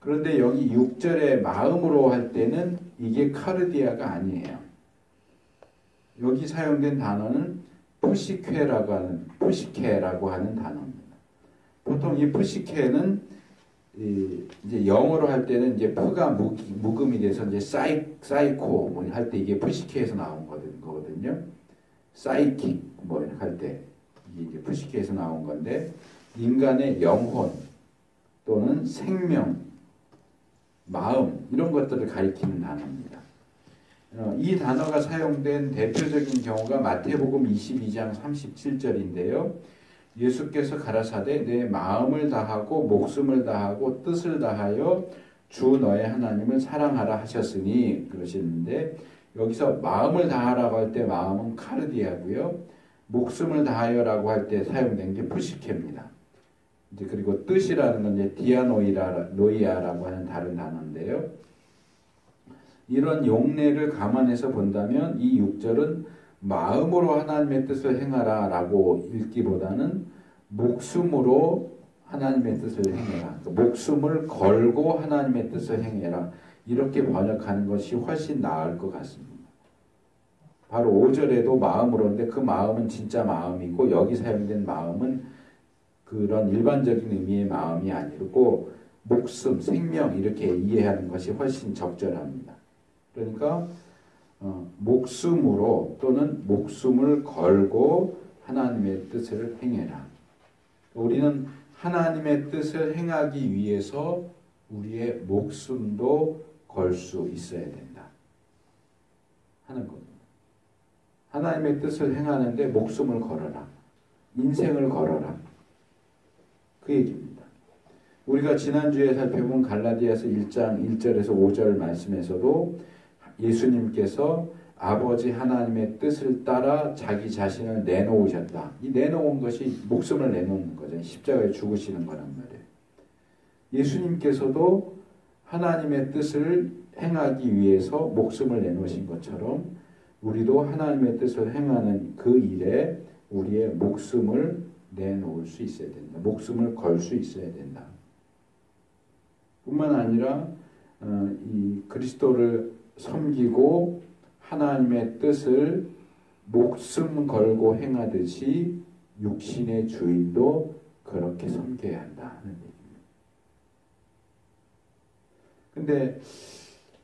그런데 여기 6절에 마음으로 할 때는 이게 카르디아가 아니에요. 여기 사용된 단어는 푸시케라고 하는 단어입니다. 보통 이 푸시케는 이제 영어로 할 때는 이제 푸가 묵음이 돼서 이제 사이코 뭐 할 때 이게 푸시케에서 나온 거거든요. 사이킥 뭐 할 때 이게 이제 푸시케에서 나온 건데 인간의 영혼 또는 생명, 마음 이런 것들을 가리키는 단어입니다. 이 단어가 사용된 대표적인 경우가 마태복음 22장 37절인데요. 예수께서 가라사대 내 마음을 다하고 목숨을 다하고 뜻을 다하여 주 너의 하나님을 사랑하라 하셨으니 그러시는데, 여기서 마음을 다하라고 할 때 마음은 카르디아고요. 목숨을 다하여라고 할 때 사용된 게 푸시케입니다. 이제 그리고 뜻이라는 건 이제 노이아라고 하는 다른 단어인데요. 이런 용례를 감안해서 본다면 이 6절은 마음으로 하나님의 뜻을 행하라 라고 읽기보다는 목숨으로 하나님의 뜻을 행해라, 목숨을 걸고 하나님의 뜻을 행해라, 이렇게 번역하는 것이 훨씬 나을 것 같습니다. 바로 5절에도 마음으로인데 그 마음은 진짜 마음이고, 여기 사용된 마음은 그런 일반적인 의미의 마음이 아니고 목숨, 생명, 이렇게 이해하는 것이 훨씬 적절합니다. 그러니까 목숨으로 또는 목숨을 걸고 하나님의 뜻을 행해라. 우리는 하나님의 뜻을 행하기 위해서 우리의 목숨도 걸 수 있어야 된다 하는 겁니다. 하나님의 뜻을 행하는데 목숨을 걸어라. 인생을 걸어라. 그 얘기입니다. 우리가 지난주에 살펴본 갈라디아서 1장 1절에서 5절 말씀에서도 예수님께서 아버지 하나님의 뜻을 따라 자기 자신을 내놓으셨다. 이 내놓은 것이 목숨을 내놓는 거죠. 십자가에 죽으시는 거란 말이에요. 예수님께서도 하나님의 뜻을 행하기 위해서 목숨을 내놓으신 것처럼 우리도 하나님의 뜻을 행하는 그 일에 우리의 목숨을 내놓을 수 있어야 된다. 목숨을 걸 수 있어야 된다. 뿐만 아니라 이 그리스도를 섬기고 하나님의 뜻을 목숨 걸고 행하듯이 육신의 주인도 그렇게 섬겨야 한다 하는 얘기입니다. 근데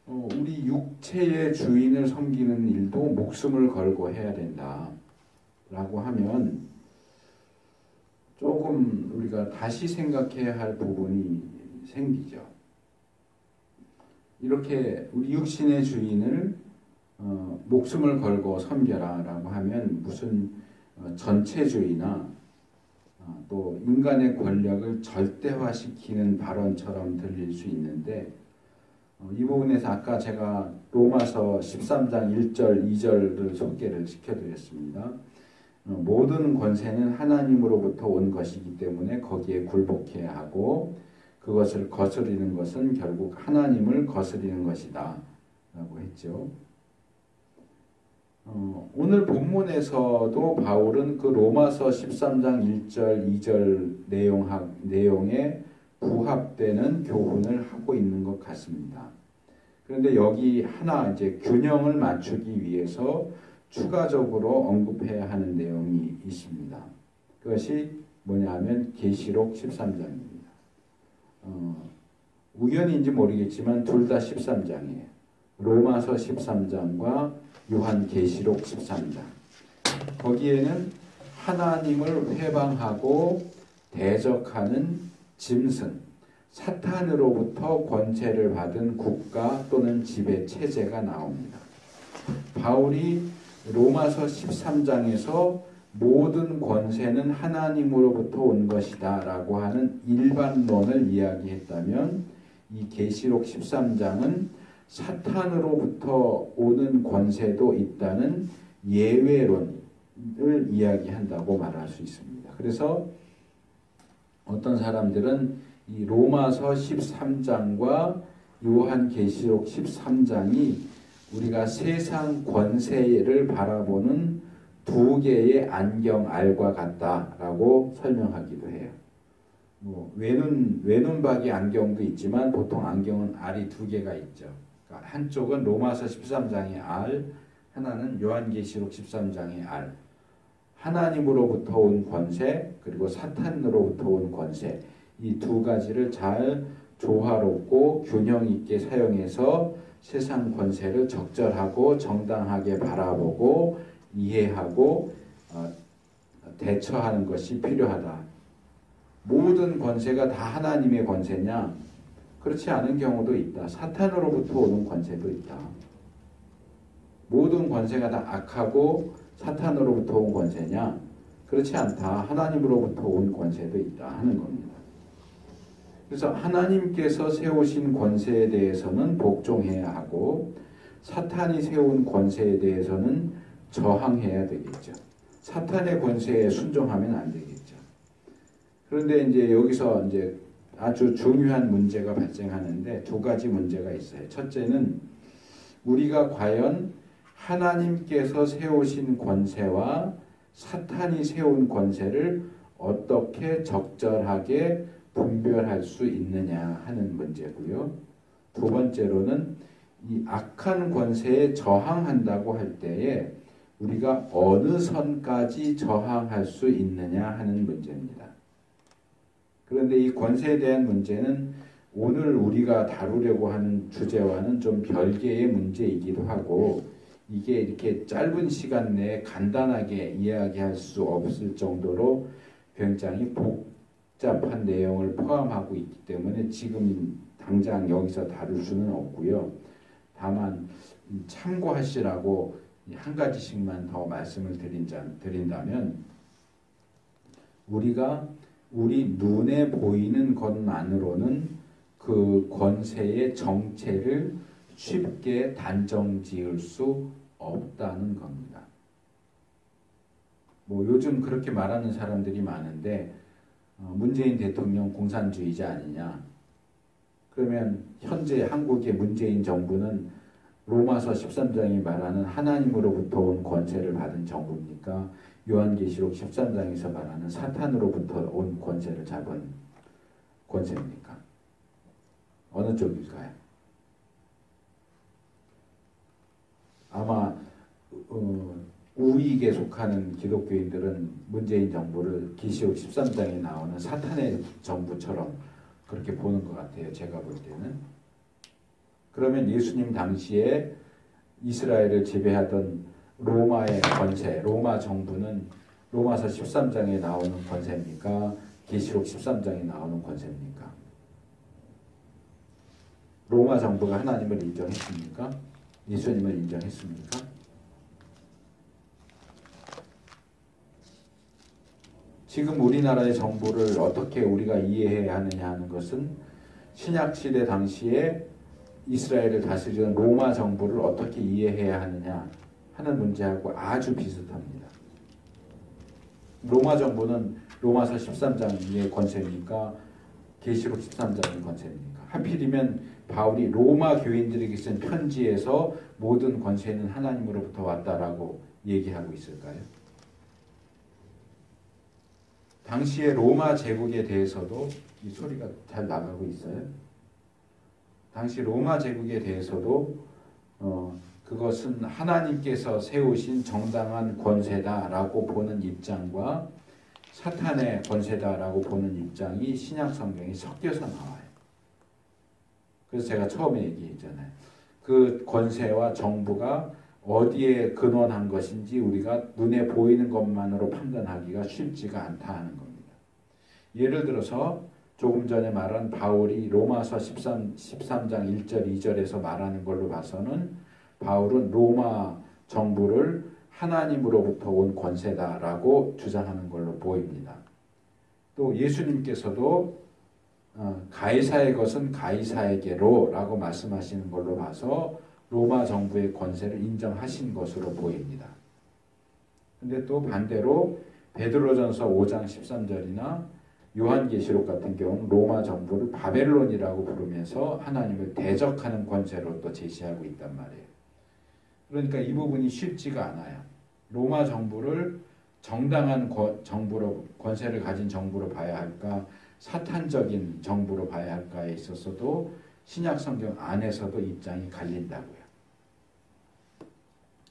우리 육체의 주인을 섬기는 일도 목숨을 걸고 해야 된다 라고 하면 조금 우리가 다시 생각해야 할 부분이 생기죠. 이렇게 우리 육신의 주인을 목숨을 걸고 섬겨라 라고 하면 무슨 전체주의나 또 인간의 권력을 절대화시키는 발언처럼 들릴 수 있는데, 이 부분에서 아까 제가 로마서 13장 1절 2절을 소개를 시켜드렸습니다. 모든 권세는 하나님으로부터 온 것이기 때문에 거기에 굴복해야 하고 그것을 거스리는 것은 결국 하나님을 거스리는 것이다 라고 했죠. 오늘 본문에서도 바울은 그 로마서 13장 1절 2절 내용에 부합되는 교훈을 하고 있는 것 같습니다. 그런데 여기 하나 이제 균형을 맞추기 위해서 추가적으로 언급해야 하는 내용이 있습니다. 그것이 뭐냐 하면 계시록 13장입니다. 우연인지 모르겠지만 둘 다 13장이에요. 로마서 13장과 요한계시록 13장. 거기에는 하나님을 회방하고 대적하는 짐승, 사탄으로부터 권세를 받은 국가 또는 지배 체제가 나옵니다. 바울이 로마서 13장에서 모든 권세는 하나님으로부터 온 것이다 라고 하는 일반론을 이야기했다면, 이 계시록 13장은 사탄으로부터 오는 권세도 있다는 예외론을 이야기한다고 말할 수 있습니다. 그래서 어떤 사람들은 이 로마서 13장과 요한계시록 13장이 우리가 세상 권세를 바라보는 두 개의 안경알과 같다라고 설명하기도 해요. 외눈박이 안경도 있지만 보통 안경은 알이 두 개가 있죠. 그러니까 한쪽은 로마서 13장의 알, 하나는 요한계시록 13장의 알. 하나님으로부터 온 권세, 그리고 사탄으로부터 온 권세, 이 두 가지를 잘 조화롭고 균형 있게 사용해서 세상 권세를 적절하고 정당하게 바라보고 이해하고 대처하는 것이 필요하다. 모든 권세가 다 하나님의 권세냐? 그렇지 않은 경우도 있다. 사탄으로부터 오는 권세도 있다. 모든 권세가 다 악하고 사탄으로부터 온 권세냐? 그렇지 않다. 하나님으로부터 온 권세도 있다 하는 겁니다. 그래서 하나님께서 세우신 권세에 대해서는 복종해야 하고 사탄이 세운 권세에 대해서는 저항해야 되겠죠. 사탄의 권세에 순종하면 안 되겠죠. 그런데 이제 여기서 이제 아주 중요한 문제가 발생하는데 두 가지 문제가 있어요. 첫째는 우리가 과연 하나님께서 세우신 권세와 사탄이 세운 권세를 어떻게 적절하게 분별할 수 있느냐 하는 문제고요. 두 번째로는 이 악한 권세에 저항한다고 할 때에 우리가 어느 선까지 저항할 수 있느냐 하는 문제입니다. 그런데 이 권세에 대한 문제는 오늘 우리가 다루려고 하는 주제와는 좀 별개의 문제이기도 하고 이게 이렇게 짧은 시간 내에 간단하게 이야기할 수 없을 정도로 굉장히 복잡한 내용을 포함하고 있기 때문에 지금 당장 여기서 다룰 수는 없고요. 다만 참고하시라고 한 가지씩만 더 말씀을 드린다면 우리가 우리 눈에 보이는 것만으로는 그 권세의 정체를 쉽게 단정 지을 수 없다는 겁니다. 뭐 요즘 그렇게 말하는 사람들이 많은데 문재인 대통령 공산주의자 아니냐. 그러면 현재 한국의 문재인 정부는 로마서 13장이 말하는 하나님으로부터 온 권세를 받은 정부입니까? 요한계시록 13장에서 말하는 사탄으로부터 온 권세를 잡은 권세입니까? 어느 쪽일까요? 아마 우익에 속하는 기독교인들은 문재인 정부를 계시록 13장에 나오는 사탄의 정부처럼 그렇게 보는 것 같아요. 제가 볼 때는. 그러면 예수님 당시에 이스라엘을 지배하던 로마의 권세, 로마 정부는 로마서 13장에 나오는 권세입니까? 계시록 13장에 나오는 권세입니까? 로마 정부가 하나님을 인정했습니까? 예수님을 인정했습니까? 지금 우리나라의 정부를 어떻게 우리가 이해해야 하느냐 하는 것은 신약시대 당시에 이스라엘을 다스리던 로마 정부를 어떻게 이해해야 하느냐 하는 문제하고 아주 비슷합니다. 로마 정부는 로마서 13장의 권세입니까? 계시록 13장의 권세입니까? 하필이면 바울이 로마 교인들에게 쓴 편지에서 모든 권세는 하나님으로부터 왔다라고 얘기하고 있을까요? 당시의 로마 제국에 대해서도 이 소리가 잘 나가고 있어요. 당시 로마 제국에 대해서도 그것은 하나님께서 세우신 정당한 권세다라고 보는 입장과 사탄의 권세다라고 보는 입장이 신약 성경에 섞여서 나와요. 그래서 제가 처음에 얘기했잖아요. 그 권세와 정부가 어디에 근원한 것인지 우리가 눈에 보이는 것만으로 판단하기가 쉽지가 않다는 겁니다. 예를 들어서 조금 전에 말한 바울이 로마서 13장 1절 2절에서 말하는 걸로 봐서는 바울은 로마 정부를 하나님으로부터 온 권세다라고 주장하는 걸로 보입니다. 또 예수님께서도 가이사의 것은 가이사에게로 라고 말씀하시는 걸로 봐서 로마 정부의 권세를 인정하신 것으로 보입니다. 근데 또 반대로 베드로전서 5장 13절이나 요한계시록 같은 경우는 로마 정부를 바벨론이라고 부르면서 하나님을 대적하는 권세로 또 제시하고 있단 말이에요. 그러니까 이 부분이 쉽지가 않아요. 로마 정부를 정당한 정부로 권세를 가진 정부로 봐야 할까 사탄적인 정부로 봐야 할까에 있어서도 신약 성경 안에서도 입장이 갈린다고요.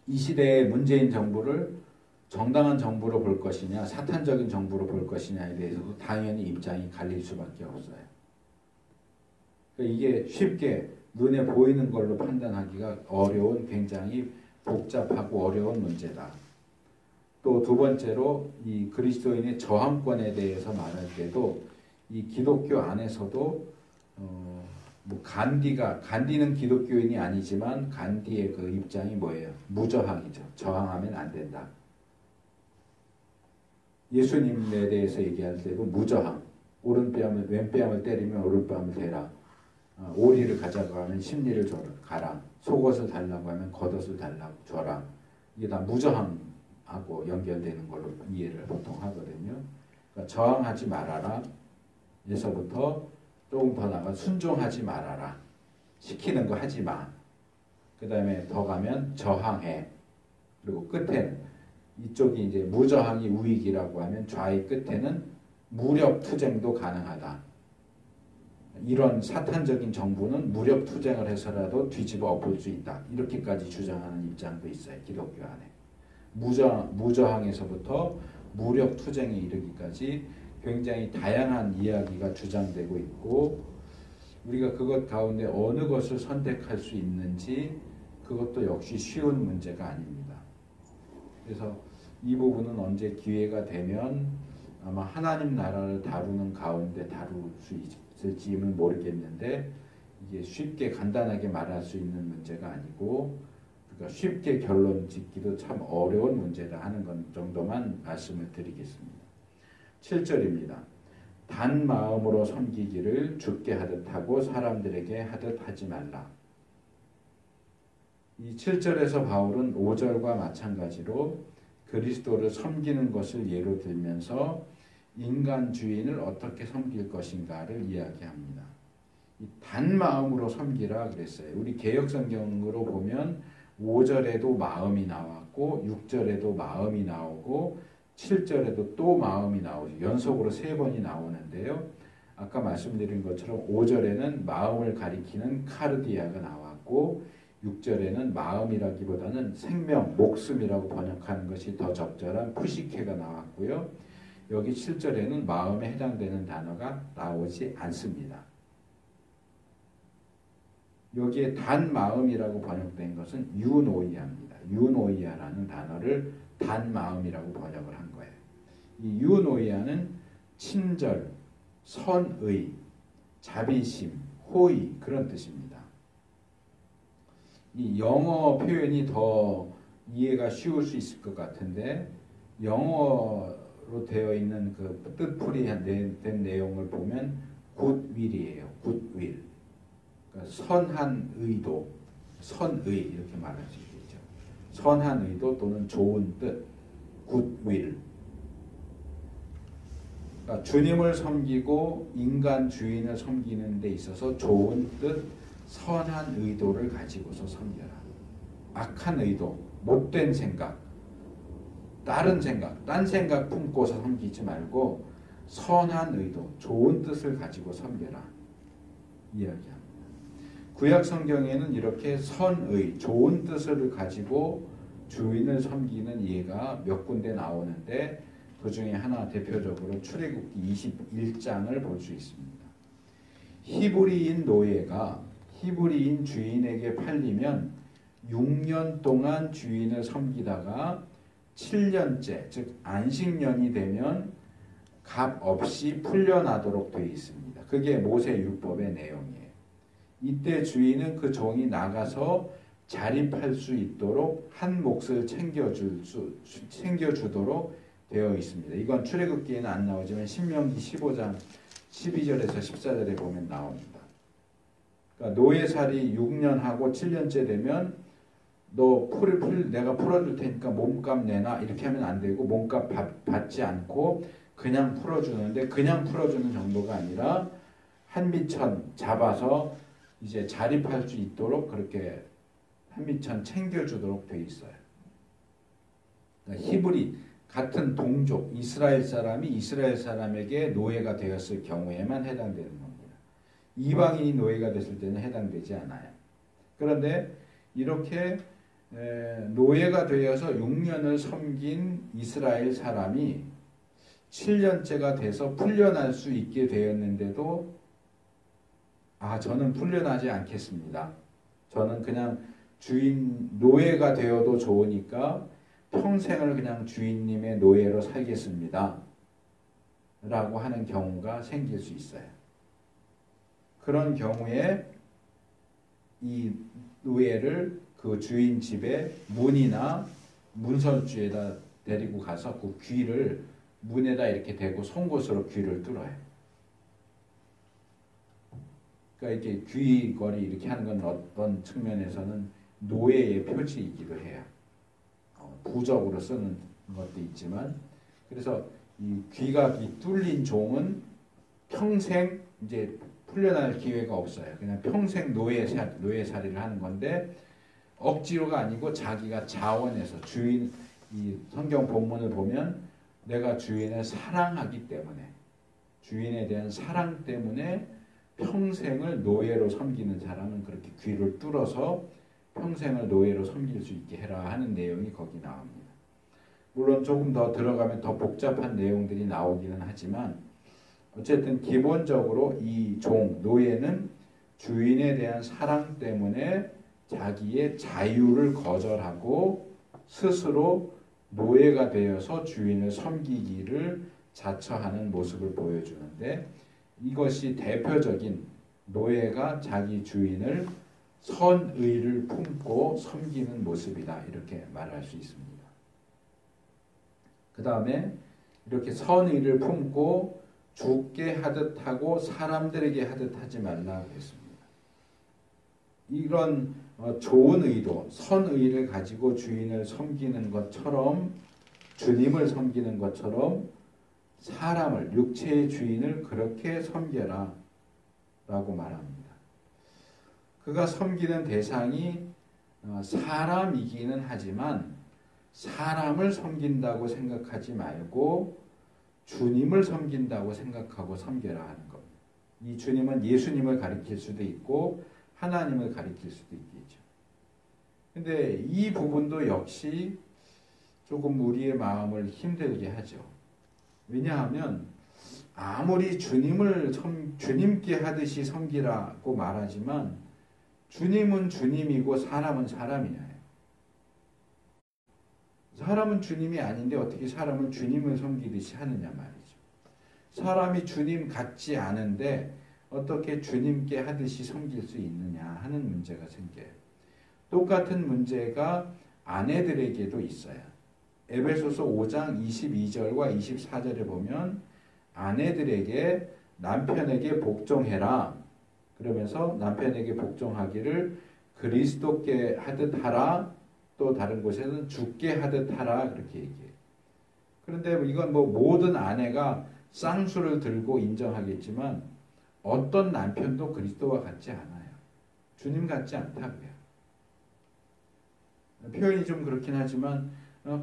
이 시대의 문재인 정부를 정당한 정부로 볼 것이냐 사탄적인 정부로 볼 것이냐에 대해서도 당연히 입장이 갈릴 수밖에 없어요. 그러니까 이게 쉽게 눈에 보이는 걸로 판단하기가 어려운 굉장히 복잡하고 어려운 문제다. 또 두 번째로 이 그리스도인의 저항권에 대해서 말할 때도 이 기독교 안에서도 뭐 간디는 기독교인이 아니지만 간디의 그 입장이 뭐예요? 무저항이죠. 저항하면 안 된다. 예수님에 대해서 얘기할 때도 무저항. 왼뺨을 때리면 오른뺨을 대라. 오리를 가져가면 십리를 가라. 속옷을 달라고 하면 겉옷을 달라고 줘라. 이게 다 무저항하고 연결되는 걸로 이해를 보통 하거든요. 그러니까 저항하지 말아라. 에서부터 조금 더 나가 순종하지 말아라. 시키는 거 하지 마. 그 다음에 더 가면 저항해. 그리고 끝에는 이쪽이 이제 무저항이 우익이라고 하면 좌의 끝에는 무력 투쟁도 가능하다. 이런 사탄적인 정부는 무력 투쟁을 해서라도 뒤집어 엎을 수 있다. 이렇게까지 주장하는 입장도 있어요. 기독교 안에. 무저항에서부터 무력 투쟁에 이르기까지 굉장히 다양한 이야기가 주장되고 있고 우리가 그것 가운데 어느 것을 선택할 수 있는지 그것도 역시 쉬운 문제가 아닙니다. 그래서 이 부분은 언제 기회가 되면 아마 하나님 나라를 다루는 가운데 다룰 수 있을지는 모르겠는데 이게 쉽게 간단하게 말할 수 있는 문제가 아니고 그러니까 쉽게 결론 짓기도 참 어려운 문제다 하는 것 정도만 말씀을 드리겠습니다. 7절입니다. 단 마음으로 섬기기를 주께 하듯 하고 사람들에게 하듯 하지 말라. 이 7절에서 바울은 5절과 마찬가지로 그리스도를 섬기는 것을 예로 들면서 인간 주인을 어떻게 섬길 것인가를 이야기합니다. 단 마음으로 섬기라 그랬어요. 우리 개역성경으로 보면 5절에도 마음이 나왔고 6절에도 마음이 나오고 7절에도 또 마음이 나오죠. 연속으로 3번이 나오는데요. 아까 말씀드린 것처럼 5절에는 마음을 가리키는 카르디아가 나왔고 6절에는 마음이라기보다는 생명, 목숨이라고 번역하는 것이 더 적절한 푸시케가 나왔고요. 여기 7절에는 마음에 해당되는 단어가 나오지 않습니다. 여기에 단 마음이라고 번역된 것은 유노이아입니다. 유노이아라는 단어를 단 마음이라고 번역을 한 거예요. 이 유노이아는 친절, 선의, 자비심, 호의 그런 뜻입니다. 이 영어 표현이 더 이해가 쉬울 수 있을 것 같은데 영어로 되어 있는 그 뜻풀이 된 내용을 보면 굿윌이에요. 굿윌. 그러니까 선한 의도, 선의 이렇게 말할 수 있겠죠. 선한 의도 또는 좋은 뜻, 굿윌. 그러니까 주님을 섬기고 인간 주인을 섬기는 데 있어서 좋은 뜻, 선한 의도를 가지고서 섬겨라. 악한 의도, 못된 생각, 딴 생각 품고서 섬기지 말고 선한 의도, 좋은 뜻을 가지고 섬겨라. 이야기합니다. 구약 성경에는 이렇게 선의, 좋은 뜻을 가지고 주인을 섬기는 예가 몇 군데 나오는데 그 중에 하나 대표적으로 출애굽기 21장을 볼 수 있습니다. 히브리인 노예가 히브리인 주인에게 팔리면 6년 동안 주인을 섬기다가 7년째, 즉 안식년이 되면 값 없이 풀려나도록 되어 있습니다. 그게 모세율법의 내용이에요. 이때 주인은 그 종이 나가서 자립할 수 있도록 한 몫을 챙겨주도록 되어 있습니다. 이건 출애굽기에는 안 나오지만 신명기 15장 12절에서 14절에 보면 나옵니다. 그러니까 노예살이 6년 하고 7년째 되면 너 내가 풀어줄 테니까 몸값 내놔 이렇게 하면 안 되고 몸값 받지 않고 그냥 풀어주는데 그냥 풀어주는 정도가 아니라 한미천 잡아서 이제 자립할 수 있도록 그렇게 한미천 챙겨주도록 되어 있어요. 그러니까 히브리 같은 동족 이스라엘 사람이 이스라엘 사람에게 노예가 되었을 경우에만 해당되는 겁니다. 이방인이 노예가 됐을 때는 해당되지 않아요. 그런데 이렇게 노예가 되어서 6년을 섬긴 이스라엘 사람이 7년째가 돼서 풀려날 수 있게 되었는데도 저는 풀려나지 않겠습니다. 저는 그냥 노예가 되어도 좋으니까 평생을 그냥 주인님의 노예로 살겠습니다. 라고 하는 경우가 생길 수 있어요. 그런 경우에 이 노예를 그 주인 집에 문이나 문설주에다 데리고 가서 그 귀를 문에다 이렇게 대고 송곳으로 귀를 뚫어요. 그러니까 이렇게 귀걸이 이렇게 하는 건 어떤 측면에서는 노예의 표지이기도 해요. 부적으로 쓰는 것도 있지만, 그래서 이 귀가 뚫린 종은 평생 이제 풀려날 기회가 없어요. 그냥 평생 노예살이를 하는 건데, 억지로가 아니고 자기가 자원해서 주인, 이 성경 본문을 보면 내가 주인을 사랑하기 때문에, 주인에 대한 사랑 때문에 평생을 노예로 섬기는 사람은 그렇게 귀를 뚫어서 평생을 노예로 섬길 수 있게 해라 하는 내용이 거기 나옵니다. 물론 조금 더 들어가면 더 복잡한 내용들이 나오기는 하지만, 어쨌든 기본적으로 이 노예는 주인에 대한 사랑 때문에 자기의 자유를 거절하고 스스로 노예가 되어서 주인을 섬기기를 자처하는 모습을 보여주는데, 이것이 대표적인 노예가 자기 주인을 선의를 품고 섬기는 모습이다, 이렇게 말할 수 있습니다. 그 다음에 이렇게 선의를 품고 주께 하듯 하고 사람들에게 하듯 하지 말라고 했습니다. 이런 좋은 의도, 선의를 가지고 주인을 섬기는 것처럼, 주님을 섬기는 것처럼 사람을, 육체의 주인을 그렇게 섬겨라 라고 말합니다. 그가 섬기는 대상이 사람이기는 하지만 사람을 섬긴다고 생각하지 말고 주님을 섬긴다고 생각하고 섬겨라 하는 겁니다. 이 주님은 예수님을 가리킬 수도 있고 하나님을 가리킬 수도 있겠죠. 근데 이 부분도 역시 조금 우리의 마음을 힘들게 하죠. 왜냐하면 아무리 주님께 하듯이 섬기라고 말하지만 주님은 주님이고 사람은 사람이에요. 사람은 주님이 아닌데 어떻게 사람을 주님을 섬기듯이 하느냐 말이죠. 사람이 주님 같지 않은데 어떻게 주님께 하듯이 섬길 수 있느냐 하는 문제가 생겨요. 똑같은 문제가 아내들에게도 있어요. 에베소서 5장 22절과 24절에 보면 아내들에게 남편에게 복종해라. 그러면서 남편에게 복종하기를 그리스도께 하듯 하라. 또 다른 곳에는 주께 하듯 하라 그렇게 얘기해요. 그런데 이건 모든 아내가 쌍수를 들고 인정하겠지만 어떤 남편도 그리스도와 같지 않아요. 주님 같지 않다고요. 표현이 좀 그렇긴 하지만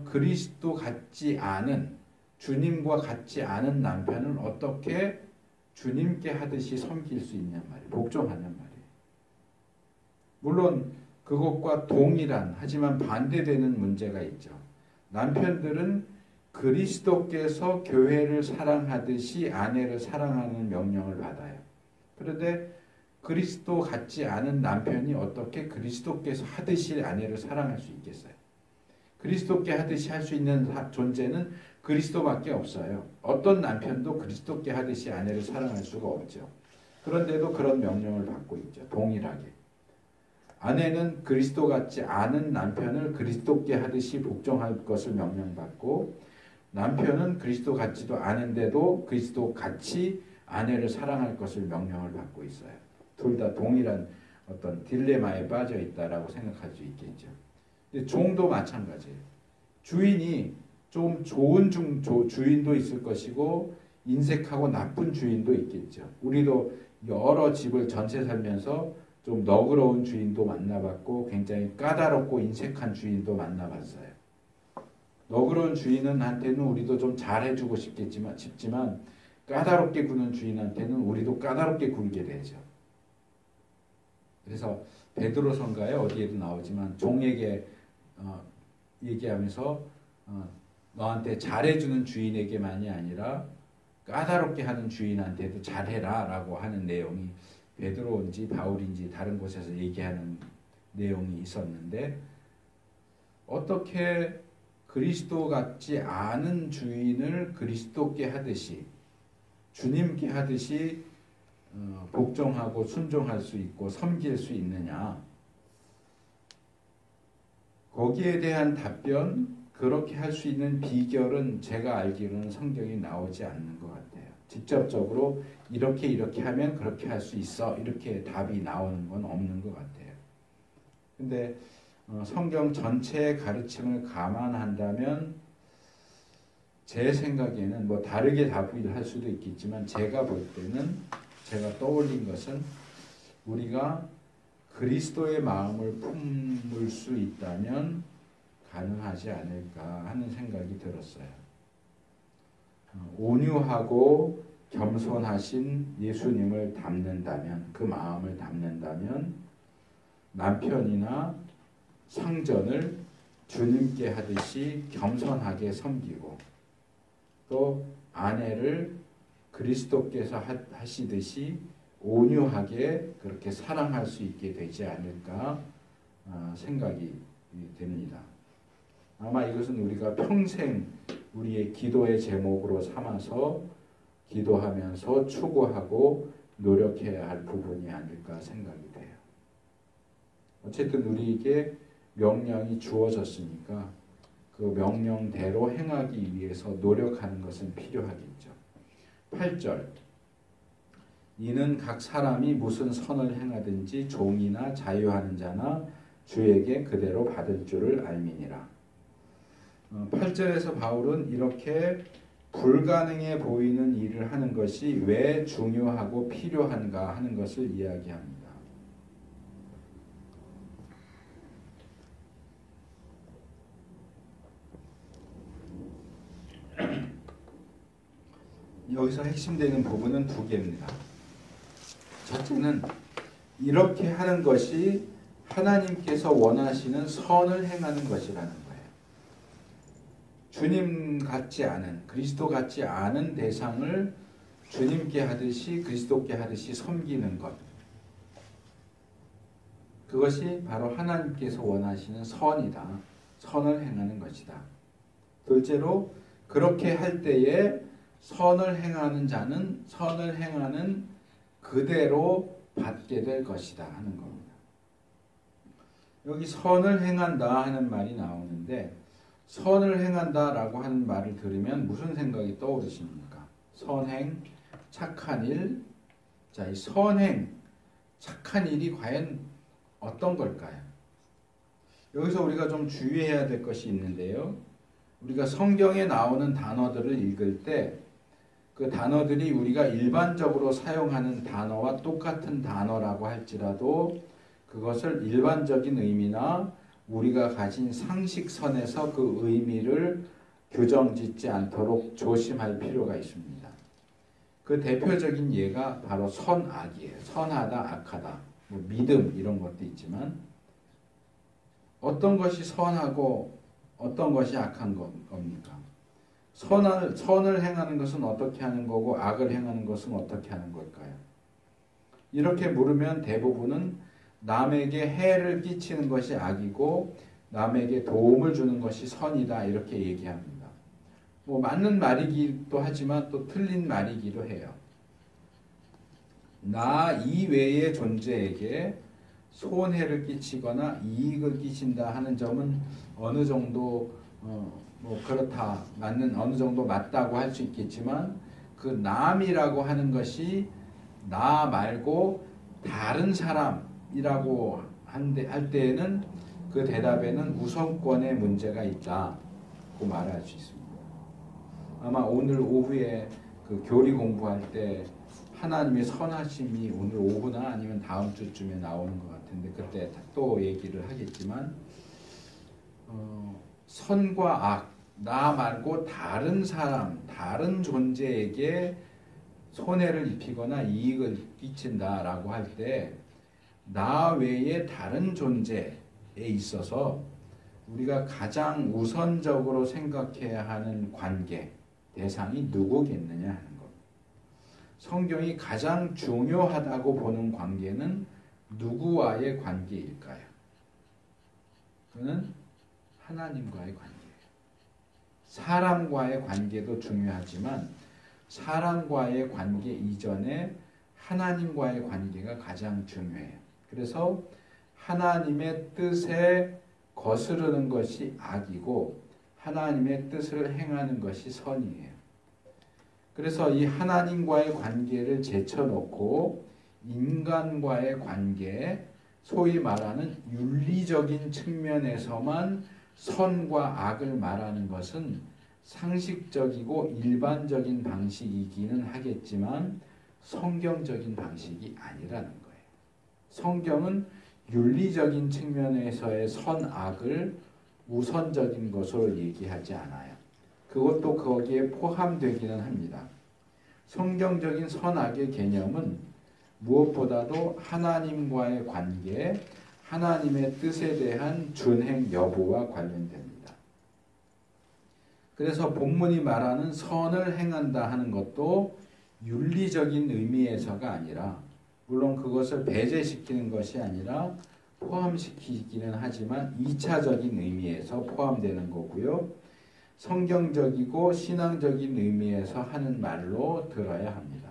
그리스도 같지 않은, 주님과 같지 않은 남편은 어떻게 주님께 하듯이 섬길 수 있냔 말이에요. 복종하냔 말이에요. 물론 그것과 동일한 하지만 반대되는 문제가 있죠. 남편들은 그리스도께서 교회를 사랑하듯이 아내를 사랑하는 명령을 받아요. 그런데 그리스도 같지 않은 남편이 어떻게 그리스도께서 하듯이 아내를 사랑할 수 있겠어요? 그리스도께 하듯이 할 수 있는 존재는 그리스도밖에 없어요. 어떤 남편도 그리스도께 하듯이 아내를 사랑할 수가 없죠. 그런데도 그런 명령을 받고 있죠. 동일하게. 아내는 그리스도 같지 않은 남편을 그리스도께 하듯이 복종할 것을 명령받고, 남편은 그리스도 같지도 않은데도 그리스도 같이 아내를 사랑할 것을 명령을 받고 있어요. 둘 다 동일한 어떤 딜레마에 빠져 있다라고 생각할 수 있겠죠. 근데 종도 마찬가지예요. 주인이 좀 좋은 주인도 있을 것이고 인색하고 나쁜 주인도 있겠죠. 우리도 여러 집을 전체 살면서 좀 너그러운 주인도 만나봤고 굉장히 까다롭고 인색한 주인도 만나봤어요. 너그러운 주인한테는 우리도 좀 잘해주고 싶지만 까다롭게 구는 주인한테는 우리도 까다롭게 굴게 되죠. 그래서 베드로서인가에 어디에도 나오지만 종에게 얘기하면서 너한테 잘해주는 주인에게만이 아니라 까다롭게 하는 주인한테도 잘해라 라고 하는 내용이 베드로인지 바울인지 다른 곳에서 얘기하는 내용이 있었는데, 어떻게 그리스도 같지 않은 주인을 그리스도께 하듯이 주님께 하듯이 복종하고 순종할 수 있고 섬길 수 있느냐, 거기에 대한 답변, 그렇게 할 수 있는 비결은 제가 알기로는 성경에 나오지 않는 것 같아요. 직접적으로 이렇게 하면 그렇게 할 수 있어, 이렇게 답이 나오는 건 없는 것 같아요. 근데 성경 전체의 가르침을 감안한다면 제 생각에는 뭐 다르게 답을 할 수도 있겠지만 제가 볼 때는, 제가 떠올린 것은 우리가 그리스도의 마음을 품을 수 있다면 가능하지 않을까 하는 생각이 들었어요. 온유하고 겸손하신 예수님을 담는다면, 그 마음을 담는다면 남편이나 상전을 주님께 하듯이 겸손하게 섬기고, 또 아내를 그리스도께서 하시듯이 온유하게 그렇게 사랑할 수 있게 되지 않을까 생각이 됩니다. 아마 이것은 우리가 평생 우리의 기도의 제목으로 삼아서 기도하면서 추구하고 노력해야 할 부분이 아닐까 생각이 돼요. 어쨌든 우리에게 명령이 주어졌으니까 그 명령대로 행하기 위해서 노력하는 것은 필요하겠죠. 8절, 이는 각 사람이 무슨 선을 행하든지 종이나 자유하는 자나 주에게 그대로 받을 줄을 알미니라. 8절에서 바울은 이렇게 불가능해 보이는 일을 하는 것이 왜 중요하고 필요한가 하는 것을 이야기합니다. 여기서 핵심되는 부분은 두 개입니다. 첫째는 이렇게 하는 것이 하나님께서 원하시는 선을 행하는 것이라는 거예요. 주님 같지 않은, 그리스도 같지 않은 대상을 주님께 하듯이, 그리스도께 하듯이 섬기는 것. 그것이 바로 하나님께서 원하시는 선이다. 선을 행하는 것이다. 둘째로 그렇게 할 때에 선을 행하는 자는 선을 행하는 그대로 받게 될 것이다 하는 겁니다. 여기 선을 행한다 하는 말이 나오는데, 선을 행한다라고 하는 말을 들으면 무슨 생각이 떠오르십니까? 선행, 착한 일. 자, 이 선행, 착한 일이 과연 어떤 걸까요? 여기서 우리가 좀 주의해야 될 것이 있는데요. 우리가 성경에 나오는 단어들을 읽을 때 그 단어들이 우리가 일반적으로 사용하는 단어와 똑같은 단어라고 할지라도 그것을 일반적인 의미나 우리가 가진 상식선에서 그 의미를 규정짓지 않도록 조심할 필요가 있습니다. 그 대표적인 예가 바로 선악이에요. 선하다, 악하다, 뭐 믿음 이런 것도 있지만 어떤 것이 선하고 어떤 것이 악한 겁니까? 선을 행하는 것은 어떻게 하는 거고 악을 행하는 것은 어떻게 하는 걸까요? 이렇게 물으면 대부분은 남에게 해를 끼치는 것이 악이고 남에게 도움을 주는 것이 선이다 이렇게 얘기합니다. 뭐 맞는 말이기도 하지만 또 틀린 말이기도 해요. 나 이외의 존재에게 손해를 끼치거나 이익을 끼친다 하는 점은 어느 정도 뭐 그렇다, 맞는, 어느 정도 맞다고 할 수 있겠지만 그 남이라고 하는 것이 나 말고 다른 사람이라고 할 때에는 그 대답에는 우선권의 문제가 있다고 말할 수 있습니다. 아마 오늘 오후에 그 교리 공부할 때 하나님의 선하심이 오늘 오후나 아니면 다음 주쯤에 나오는 것 같은데 그때 또 얘기를 하겠지만 선과 악, 나 말고 다른 사람, 다른 존재에게 손해를 입히거나 이익을 끼친다라고 할 때 나 외에 다른 존재에 있어서 우리가 가장 우선적으로 생각해야 하는 관계, 대상이 누구겠느냐 하는 것. 성경이 가장 중요하다고 보는 관계는 누구와의 관계일까요? 그는 하나님과의 관계예요. 사람과의 관계도 중요하지만 사람과의 관계 이전에 하나님과의 관계가 가장 중요해요. 그래서 하나님의 뜻에 거스르는 것이 악이고 하나님의 뜻을 행하는 것이 선이에요. 그래서 이 하나님과의 관계를 제쳐놓고 인간과의 관계, 소위 말하는 윤리적인 측면에서만 선과 악을 말하는 것은 상식적이고 일반적인 방식이기는 하겠지만 성경적인 방식이 아니라는 거예요. 성경은 윤리적인 측면에서의 선악을 우선적인 것으로 얘기하지 않아요. 그것도 거기에 포함되기는 합니다. 성경적인 선악의 개념은 무엇보다도 하나님과의 관계, 하나님의 뜻에 대한 준행 여부와 관련됩니다. 그래서 본문이 말하는 선을 행한다 하는 것도 윤리적인 의미에서가 아니라, 물론 그것을 배제시키는 것이 아니라 포함시키기는 하지만 2차적인 의미에서 포함되는 거고요. 성경적이고 신앙적인 의미에서 하는 말로 들어야 합니다.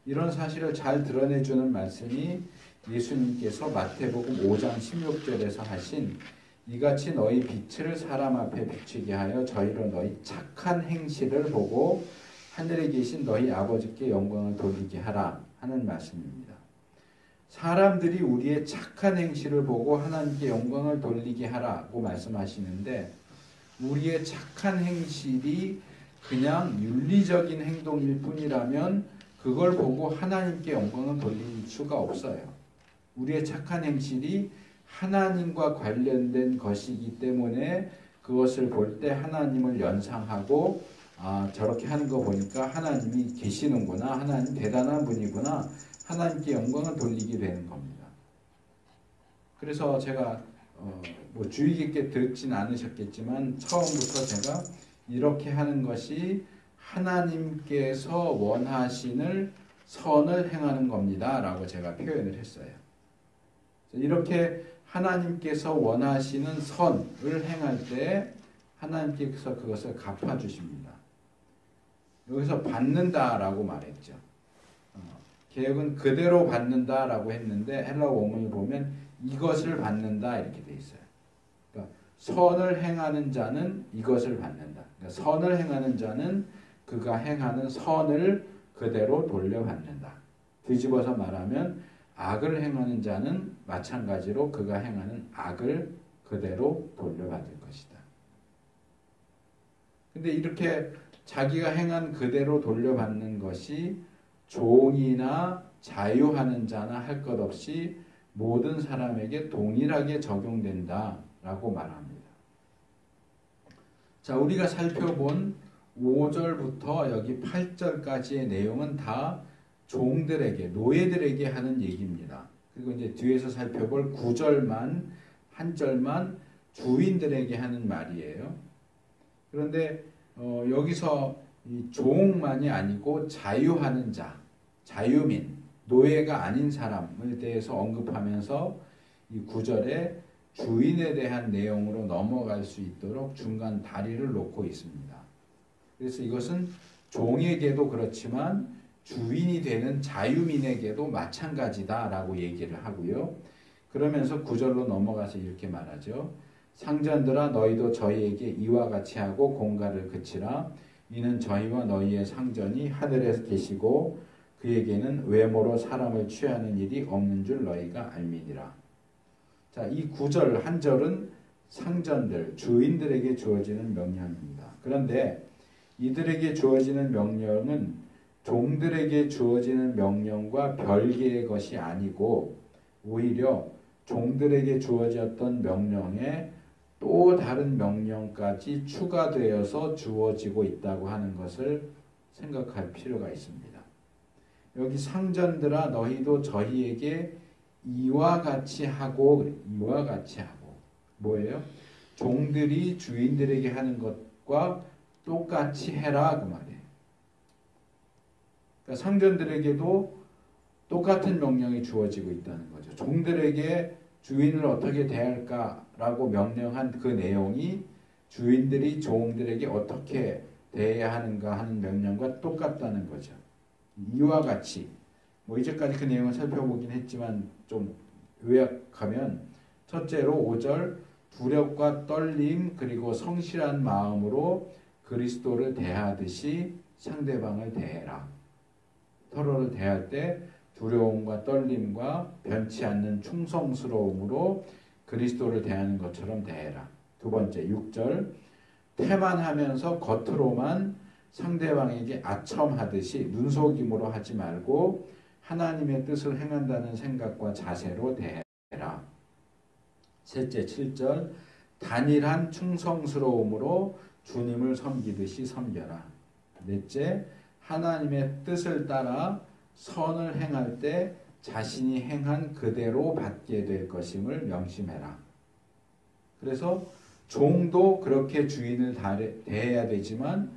이런 사실을 잘 드러내주는 말씀이 예수님께서 마태복음 5장 16절에서 하신 이같이 너희 빛을 사람 앞에 비추게 하여 저희로 너희 착한 행실을 보고 하늘에 계신 너희 아버지께 영광을 돌리게 하라 하는 말씀입니다. 사람들이 우리의 착한 행실을 보고 하나님께 영광을 돌리게 하라고 말씀하시는데, 우리의 착한 행실이 그냥 윤리적인 행동일 뿐이라면 그걸 보고 하나님께 영광을 돌릴 수가 없어요. 우리의 착한 행실이 하나님과 관련된 것이기 때문에 그것을 볼 때 하나님을 연상하고 저렇게 하는 거 보니까 하나님이 계시는구나, 하나님 대단한 분이구나, 하나님께 영광을 돌리게 되는 겁니다. 그래서 제가 뭐 주의 깊게 듣진 않으셨겠지만 처음부터 제가 이렇게 하는 것이 하나님께서 원하시는 선을 행하는 겁니다 라고 제가 표현을 했어요. 이렇게 하나님께서 원하시는 선을 행할 때 하나님께서 그것을 갚아주십니다. 여기서 받는다라고 말했죠. 개혁은 그대로 받는다라고 했는데 헬라어 원문을 보면 이것을 받는다 이렇게 돼 있어요. 그러니까 선을 행하는 자는 이것을 받는다. 그러니까 선을 행하는 자는 그가 행하는 선을 그대로 돌려받는다. 뒤집어서 말하면 악을 행하는 자는 마찬가지로 그가 행하는 악을 그대로 돌려받을 것이다. 근데 이렇게 자기가 행한 그대로 돌려받는 것이 종이나 자유하는 자나 할 것 없이 모든 사람에게 동일하게 적용된다라고 말합니다. 자, 우리가 살펴본 5절부터 여기 8절까지의 내용은 다 종들에게, 노예들에게 하는 얘기입니다. 그리고 이제 뒤에서 살펴볼 9절만, 한 절만 주인들에게 하는 말이에요. 그런데 여기서 이 종만이 아니고 자유하는 자, 자유민, 노예가 아닌 사람을 대해서 언급하면서 이 9절에 주인에 대한 내용으로 넘어갈 수 있도록 중간 다리를 놓고 있습니다. 그래서 이것은 종에게도 그렇지만 주인이 되는 자유민에게도 마찬가지다라고 얘기를 하고요. 그러면서 9절로 넘어가서 이렇게 말하죠. 상전들아 너희도 저희에게 이와 같이 하고 공갈을 그치라. 이는 저희와 너희의 상전이 하늘에 계시고 그에게는 외모로 사람을 취하는 일이 없는 줄 너희가 알미니라. 자, 이 9절 한 절은 상전들, 주인들에게 주어지는 명령입니다. 그런데 이들에게 주어지는 명령은 종들에게 주어지는 명령과 별개의 것이 아니고 오히려 종들에게 주어졌던 명령에 또 다른 명령까지 추가되어서 주어지고 있다고 하는 것을 생각할 필요가 있습니다. 여기 상전들아 너희도 저희에게 이와 같이 하고, 이와 같이 하고 뭐예요? 종들이 주인들에게 하는 것과 똑같이 해라 그 말이에요. 그러니까 상전들에게도 똑같은 명령이 주어지고 있다는 거죠. 종들에게 주인을 어떻게 대할까라고 명령한 그 내용이 주인들이 종들에게 어떻게 대해야 하는가 하는 명령과 똑같다는 거죠. 이와 같이, 뭐 이제까지 그 내용을 살펴보긴 했지만 좀 요약하면 첫째로 5절 두렵과 떨림 그리고 성실한 마음으로 그리스도를 대하듯이 상대방을 대해라. 서로를 대할 때 두려움과 떨림과 변치 않는 충성스러움으로 그리스도를 대하는 것처럼 대해라. 두 번째 6절 태만하면서 겉으로만 상대방에게 아첨하듯이 눈속임으로 하지 말고 하나님의 뜻을 행한다는 생각과 자세로 대해라. 셋째 7절 단일한 충성스러움으로 주님을 섬기듯이 섬겨라. 넷째 하나님의 뜻을 따라 선을 행할 때 자신이 행한 그대로 받게 될 것임을 명심해라. 그래서 종도 그렇게 주인을 대해야 되지만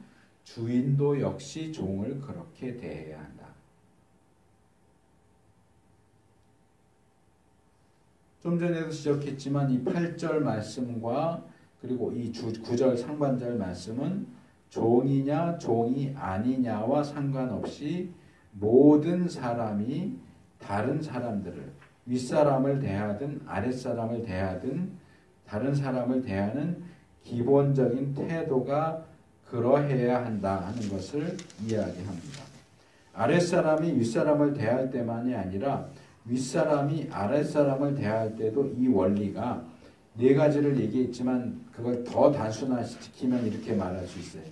주인도 역시 종을 그렇게 대해야 한다. 좀 전에도 지적했지만 이 8절 말씀과 그리고 이 9절 상반절 말씀은 종이냐 종이 아니냐와 상관없이 모든 사람이 다른 사람들을 윗사람을 대하든 아랫사람을 대하든 다른 사람을 대하는 기본적인 태도가 그러해야 한다 하는 것을 이야기합니다. 아랫사람이 윗사람을 대할 때만이 아니라 윗사람이 아랫사람을 대할 때도 이 원리가 네 가지를 얘기했지만 그걸 더 단순화시키면 이렇게 말할 수 있어요.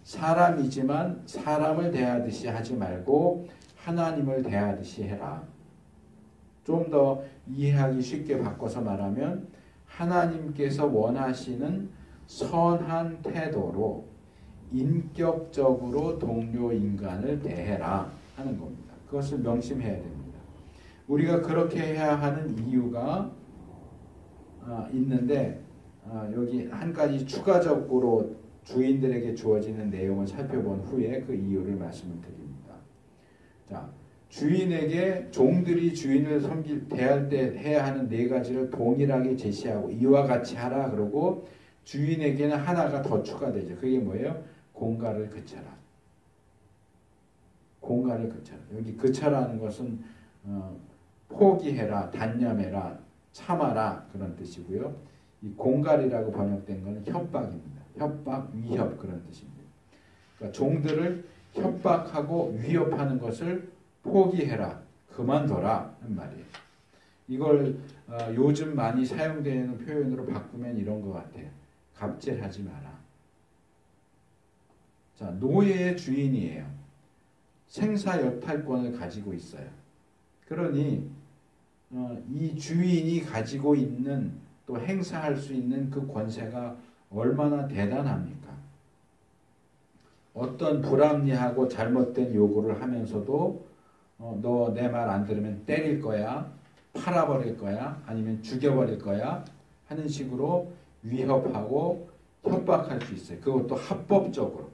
사람이지만 사람을 대하듯이 하지 말고 하나님을 대하듯이 해라. 좀 더 이해하기 쉽게 바꿔서 말하면 하나님께서 원하시는 선한 태도로 인격적으로 동료 인간을 대해라 하는 겁니다. 그것을 명심해야 됩니다. 우리가 그렇게 해야 하는 이유가 있는데 여기 한 가지 추가적으로 주인들에게 주어지는 내용을 살펴본 후에 그 이유를 말씀을 드립니다. 자, 주인에게 종들이 주인을 대할 때 해야 하는 네 가지를 동일하게 제시하고 이와 같이 하라 그러고 주인에게는 하나가 더 추가되죠. 그게 뭐예요? 공갈을 그쳐라. 공갈을 그쳐라. 여기 그쳐라는 것은 포기해라, 단념해라, 참아라 그런 뜻이고요. 이 공갈이라고 번역된 것은 협박입니다. 협박, 위협 그런 뜻입니다. 그러니까 종들을 협박하고 위협하는 것을 포기해라, 그만둬라 하는 말이에요. 이걸 요즘 많이 사용되는 표현으로 바꾸면 이런 것 같아요. 갑질하지 마라. 자, 노예의 주인이에요. 생사여탈권을 가지고 있어요. 그러니 이 주인이 가지고 있는 또 행사할 수 있는 그 권세가 얼마나 대단합니까? 어떤 불합리하고 잘못된 요구를 하면서도 너 내 말 안 들으면 때릴 거야, 팔아버릴 거야, 아니면 죽여버릴 거야 하는 식으로 위협하고 협박할 수 있어요. 그것도 합법적으로.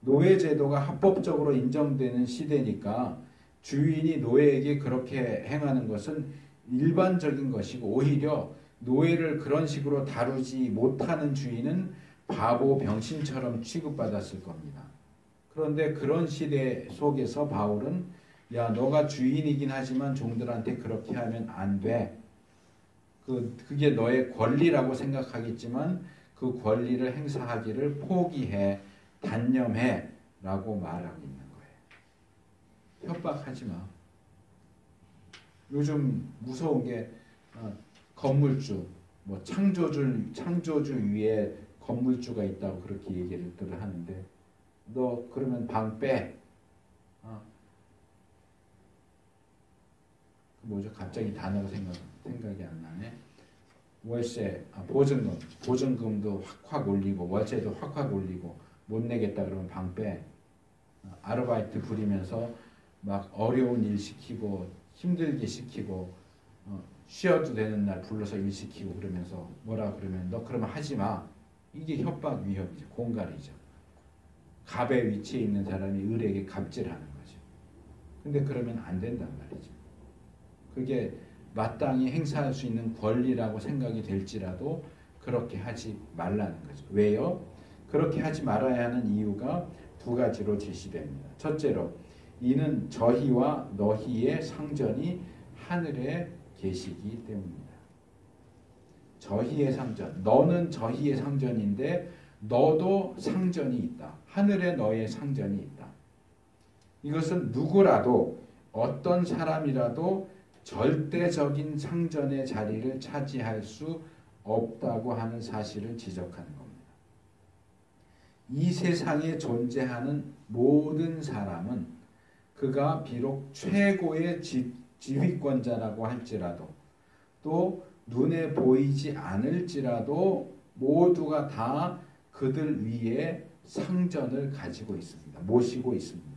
노예제도가 합법적으로 인정되는 시대니까 주인이 노예에게 그렇게 행하는 것은 일반적인 것이고 오히려 노예를 그런 식으로 다루지 못하는 주인은 바보 병신처럼 취급받았을 겁니다. 그런데 그런 시대 속에서 바울은 야 너가 주인이긴 하지만 종들한테 그렇게 하면 안 돼. 그게 너의 권리라고 생각하겠지만 그 권리를 행사하기를 포기해, 단념해 라고 말하고 있는 거예요. 협박하지 마. 요즘 무서운 게 건물주, 뭐 창조주 위에 건물주가 있다고 그렇게 얘기를 하는데 너 그러면 방 빼. 뭐죠? 갑자기 단어가 생각이 안 나네. 월세, 보증금도 확 올리고 월세도 확 올리고 못 내겠다 그러면 방 빼. 아르바이트 부리면서 막 어려운 일 시키고 힘들게 시키고 쉬어도 되는 날 불러서 일 시키고 그러면서 뭐라 그러면 너 그러면 하지 마. 이게 협박 위협이죠. 공갈이죠. 갑의 위치에 있는 사람이 을에게 갑질하는 거죠. 근데 그러면 안 된단 말이죠. 그게 마땅히 행사할 수 있는 권리라고 생각이 될지라도 그렇게 하지 말라는 거죠. 왜요? 그렇게 하지 말아야 하는 이유가 두 가지로 제시됩니다. 첫째로 이는 저희와 너희의 상전이 하늘에 계시기 때문입니다. 저희의 상전. 너는 저희의 상전인데 너도 상전이 있다. 하늘에 너의 상전이 있다. 이것은 누구라도 어떤 사람이라도 절대적인 상전의 자리를 차지할 수 없다고 하는 사실을 지적하는 겁니다. 이 세상에 존재하는 모든 사람은 그가 비록 최고의 지휘권자라고 할지라도 또 눈에 보이지 않을지라도 모두가 다 그들 위에 상전을 가지고 있습니다. 모시고 있습니다.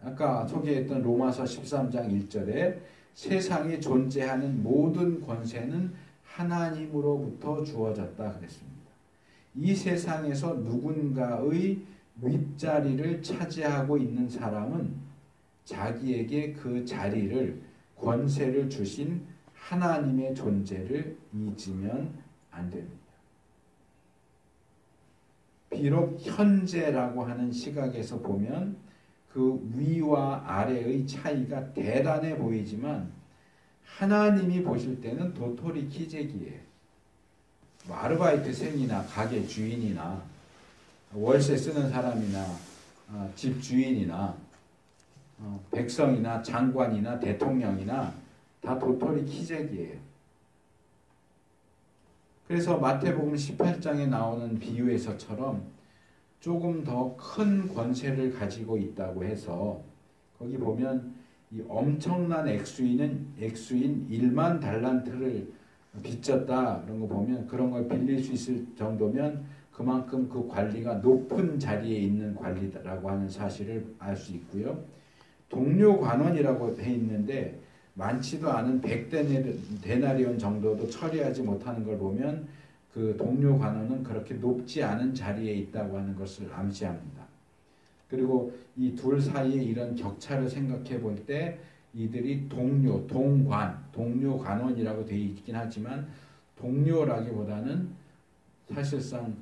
아까 소개했던 로마서 13장 1절에 세상에 존재하는 모든 권세는 하나님으로부터 주어졌다 그랬습니다. 이 세상에서 누군가의 윗자리를 차지하고 있는 사람은 자기에게 그 자리를, 권세를 주신 하나님의 존재를 잊으면 안 됩니다. 비록 현재라고 하는 시각에서 보면 그 위와 아래의 차이가 대단해 보이지만 하나님이 보실 때는 도토리 키재기예요. 뭐 아르바이트생이나 가게 주인이나 월세 쓰는 사람이나 집 주인이나 백성이나 장관이나 대통령이나 다 도토리 키재기예요. 그래서 마태복음 18장에 나오는 비유에서처럼 조금 더 큰 권세를 가지고 있다고 해서 거기 보면 이 엄청난 액수인 1만 달란트를 빚졌다 그런 거 보면 그런 걸 빌릴 수 있을 정도면 그만큼 그 관리가 높은 자리에 있는 관리라고 하는 사실을 알 수 있고요. 동료 관원이라고 돼 있는데 많지도 않은 100데나리온 정도도 처리하지 못하는 걸 보면 그 동료 관원은 그렇게 높지 않은 자리에 있다고 하는 것을 암시합니다. 그리고 이 둘 사이에 이런 격차를 생각해 볼 때 이들이 동료, 동료 관원이라고 되어 있긴 하지만 동료라기보다는 사실상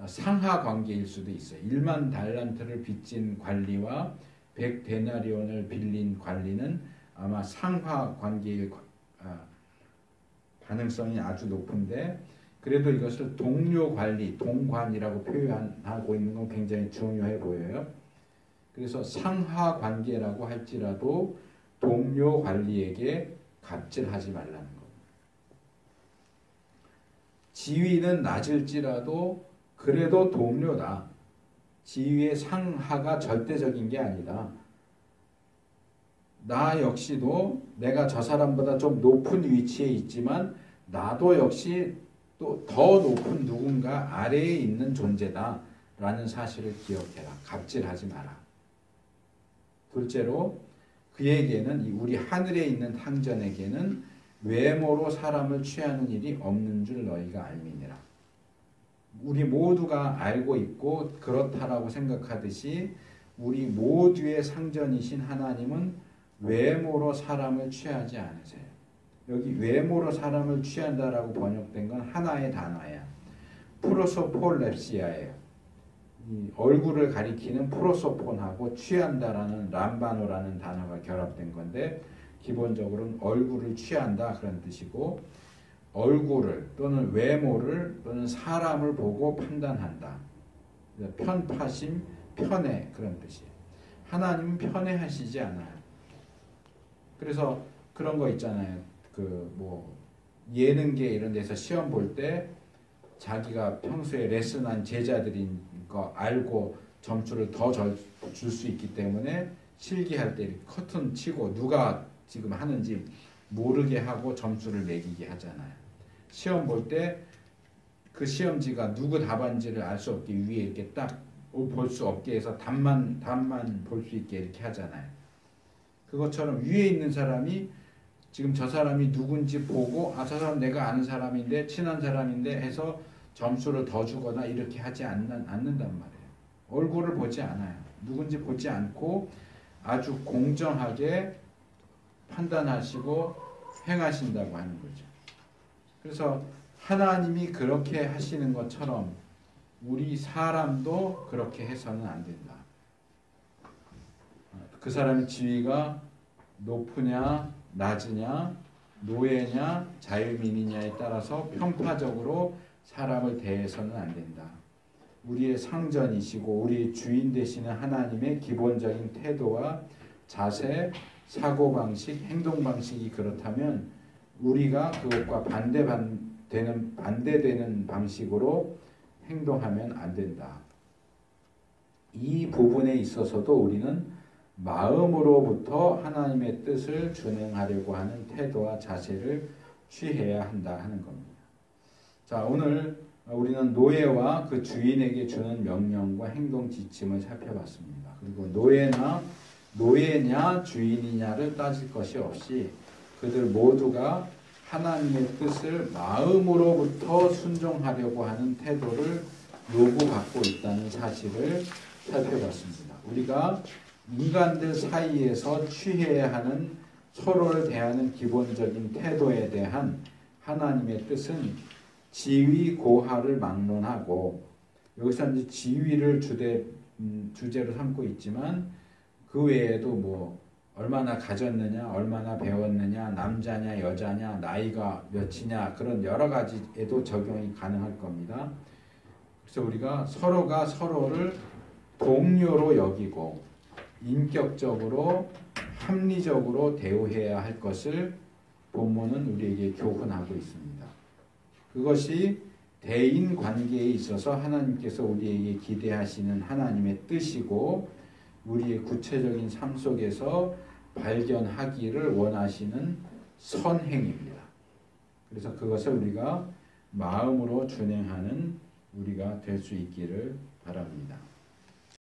상하 관계일 수도 있어요. 1만 달란트를 빚진 관리와 100데나리온을 빌린 관리는 아마 상하 관계의 가능성이 아주 높은데 그래도 이것을 동료 관리, 동관이라고 표현하고 있는 건 굉장히 중요해 보여요. 그래서 상하 관계라고 할지라도 동료 관리에게 갑질하지 말라는 겁니다. 지위는 낮을지라도 그래도 동료다. 지위의 상하가 절대적인 게 아니다. 나 역시도 내가 저 사람보다 좀 높은 위치에 있지만 나도 역시 또 더 높은 누군가 아래에 있는 존재다 라는 사실을 기억해라. 갑질하지 마라. 둘째로 그에게는 우리 하늘에 있는 상전에게는 외모로 사람을 취하는 일이 없는 줄 너희가 알미니라. 우리 모두가 알고 있고 그렇다라고 생각하듯이 우리 모두의 상전이신 하나님은 외모로 사람을 취하지 않으세요. 여기 외모로 사람을 취한다라고 번역된 건 하나의 단어예요. 프로소폴랩시아예요. 이 얼굴을 가리키는 프로소폰하고 취한다라는 람바노라는 단어가 결합된 건데 기본적으로는 얼굴을 취한다 그런 뜻이고 얼굴을 또는 외모를 또는 사람을 보고 판단한다. 편파심, 편애 그런 뜻이에요. 하나님은 편애하시지 않아요. 그래서 그런 거 있잖아요. 예능계 이런 데서 시험 볼 때 자기가 평소에 레슨한 제자들인 거 알고 점수를 더 줄 수 있기 때문에 실기할 때 이렇게 커튼 치고 누가 지금 하는지 모르게 하고 점수를 매기게 하잖아요. 시험 볼 때 그 시험지가 누구 답안지를 알 수 없게 위에 이렇게 딱 볼 수 없게 해서 답만 볼 수 있게 이렇게 하잖아요. 그것처럼 위에 있는 사람이 지금 저 사람이 누군지 보고 저 사람 내가 아는 사람인데 친한 사람인데 해서 점수를 더 주거나 이렇게 하지 않는단 말이에요. 얼굴을 보지 않아요. 누군지 보지 않고 아주 공정하게 판단하시고 행하신다고 하는 거죠. 그래서 하나님이 그렇게 하시는 것처럼 우리 사람도 그렇게 해서는 안 된다. 그 사람의 지위가 높으냐 낮으냐 노예냐 자유민이냐에 따라서 편파적으로 사람을 대해서는 안 된다. 우리의 상전이시고 우리의 주인 되시는 하나님의 기본적인 태도와 자세, 사고방식, 행동방식이 그렇다면 우리가 그것과 반대되는 방식으로 행동하면 안 된다. 이 부분에 있어서도 우리는 마음으로부터 하나님의 뜻을 준행하려고 하는 태도와 자세를 취해야 한다 하는 겁니다. 자, 오늘 우리는 노예와 그 주인에게 주는 명령과 행동 지침을 살펴봤습니다. 그리고 노예냐 주인이냐를 따질 것이 없이 그들 모두가 하나님의 뜻을 마음으로부터 순종하려고 하는 태도를 요구받고 있다는 사실을 살펴봤습니다. 우리가 인간들 사이에서 취해야 하는 서로를 대하는 기본적인 태도에 대한 하나님의 뜻은 지위 고하를 막론하고, 여기서 이제 지위를 주제로 삼고 있지만 그 외에도 뭐 얼마나 가졌느냐, 얼마나 배웠느냐, 남자냐, 여자냐, 나이가 몇이냐, 그런 여러 가지에도 적용이 가능할 겁니다. 그래서 우리가 서로가 서로를 동료로 여기고 인격적으로 합리적으로 대우해야 할 것을 본문은 우리에게 교훈하고 있습니다. 그것이 대인 관계에 있어서 하나님께서 우리에게 기대하시는 하나님의 뜻이고 우리의 구체적인 삶 속에서 발견하기를 원하시는 선행입니다. 그래서 그것을 우리가 마음으로 준행하는 우리가 될 수 있기를 바랍니다.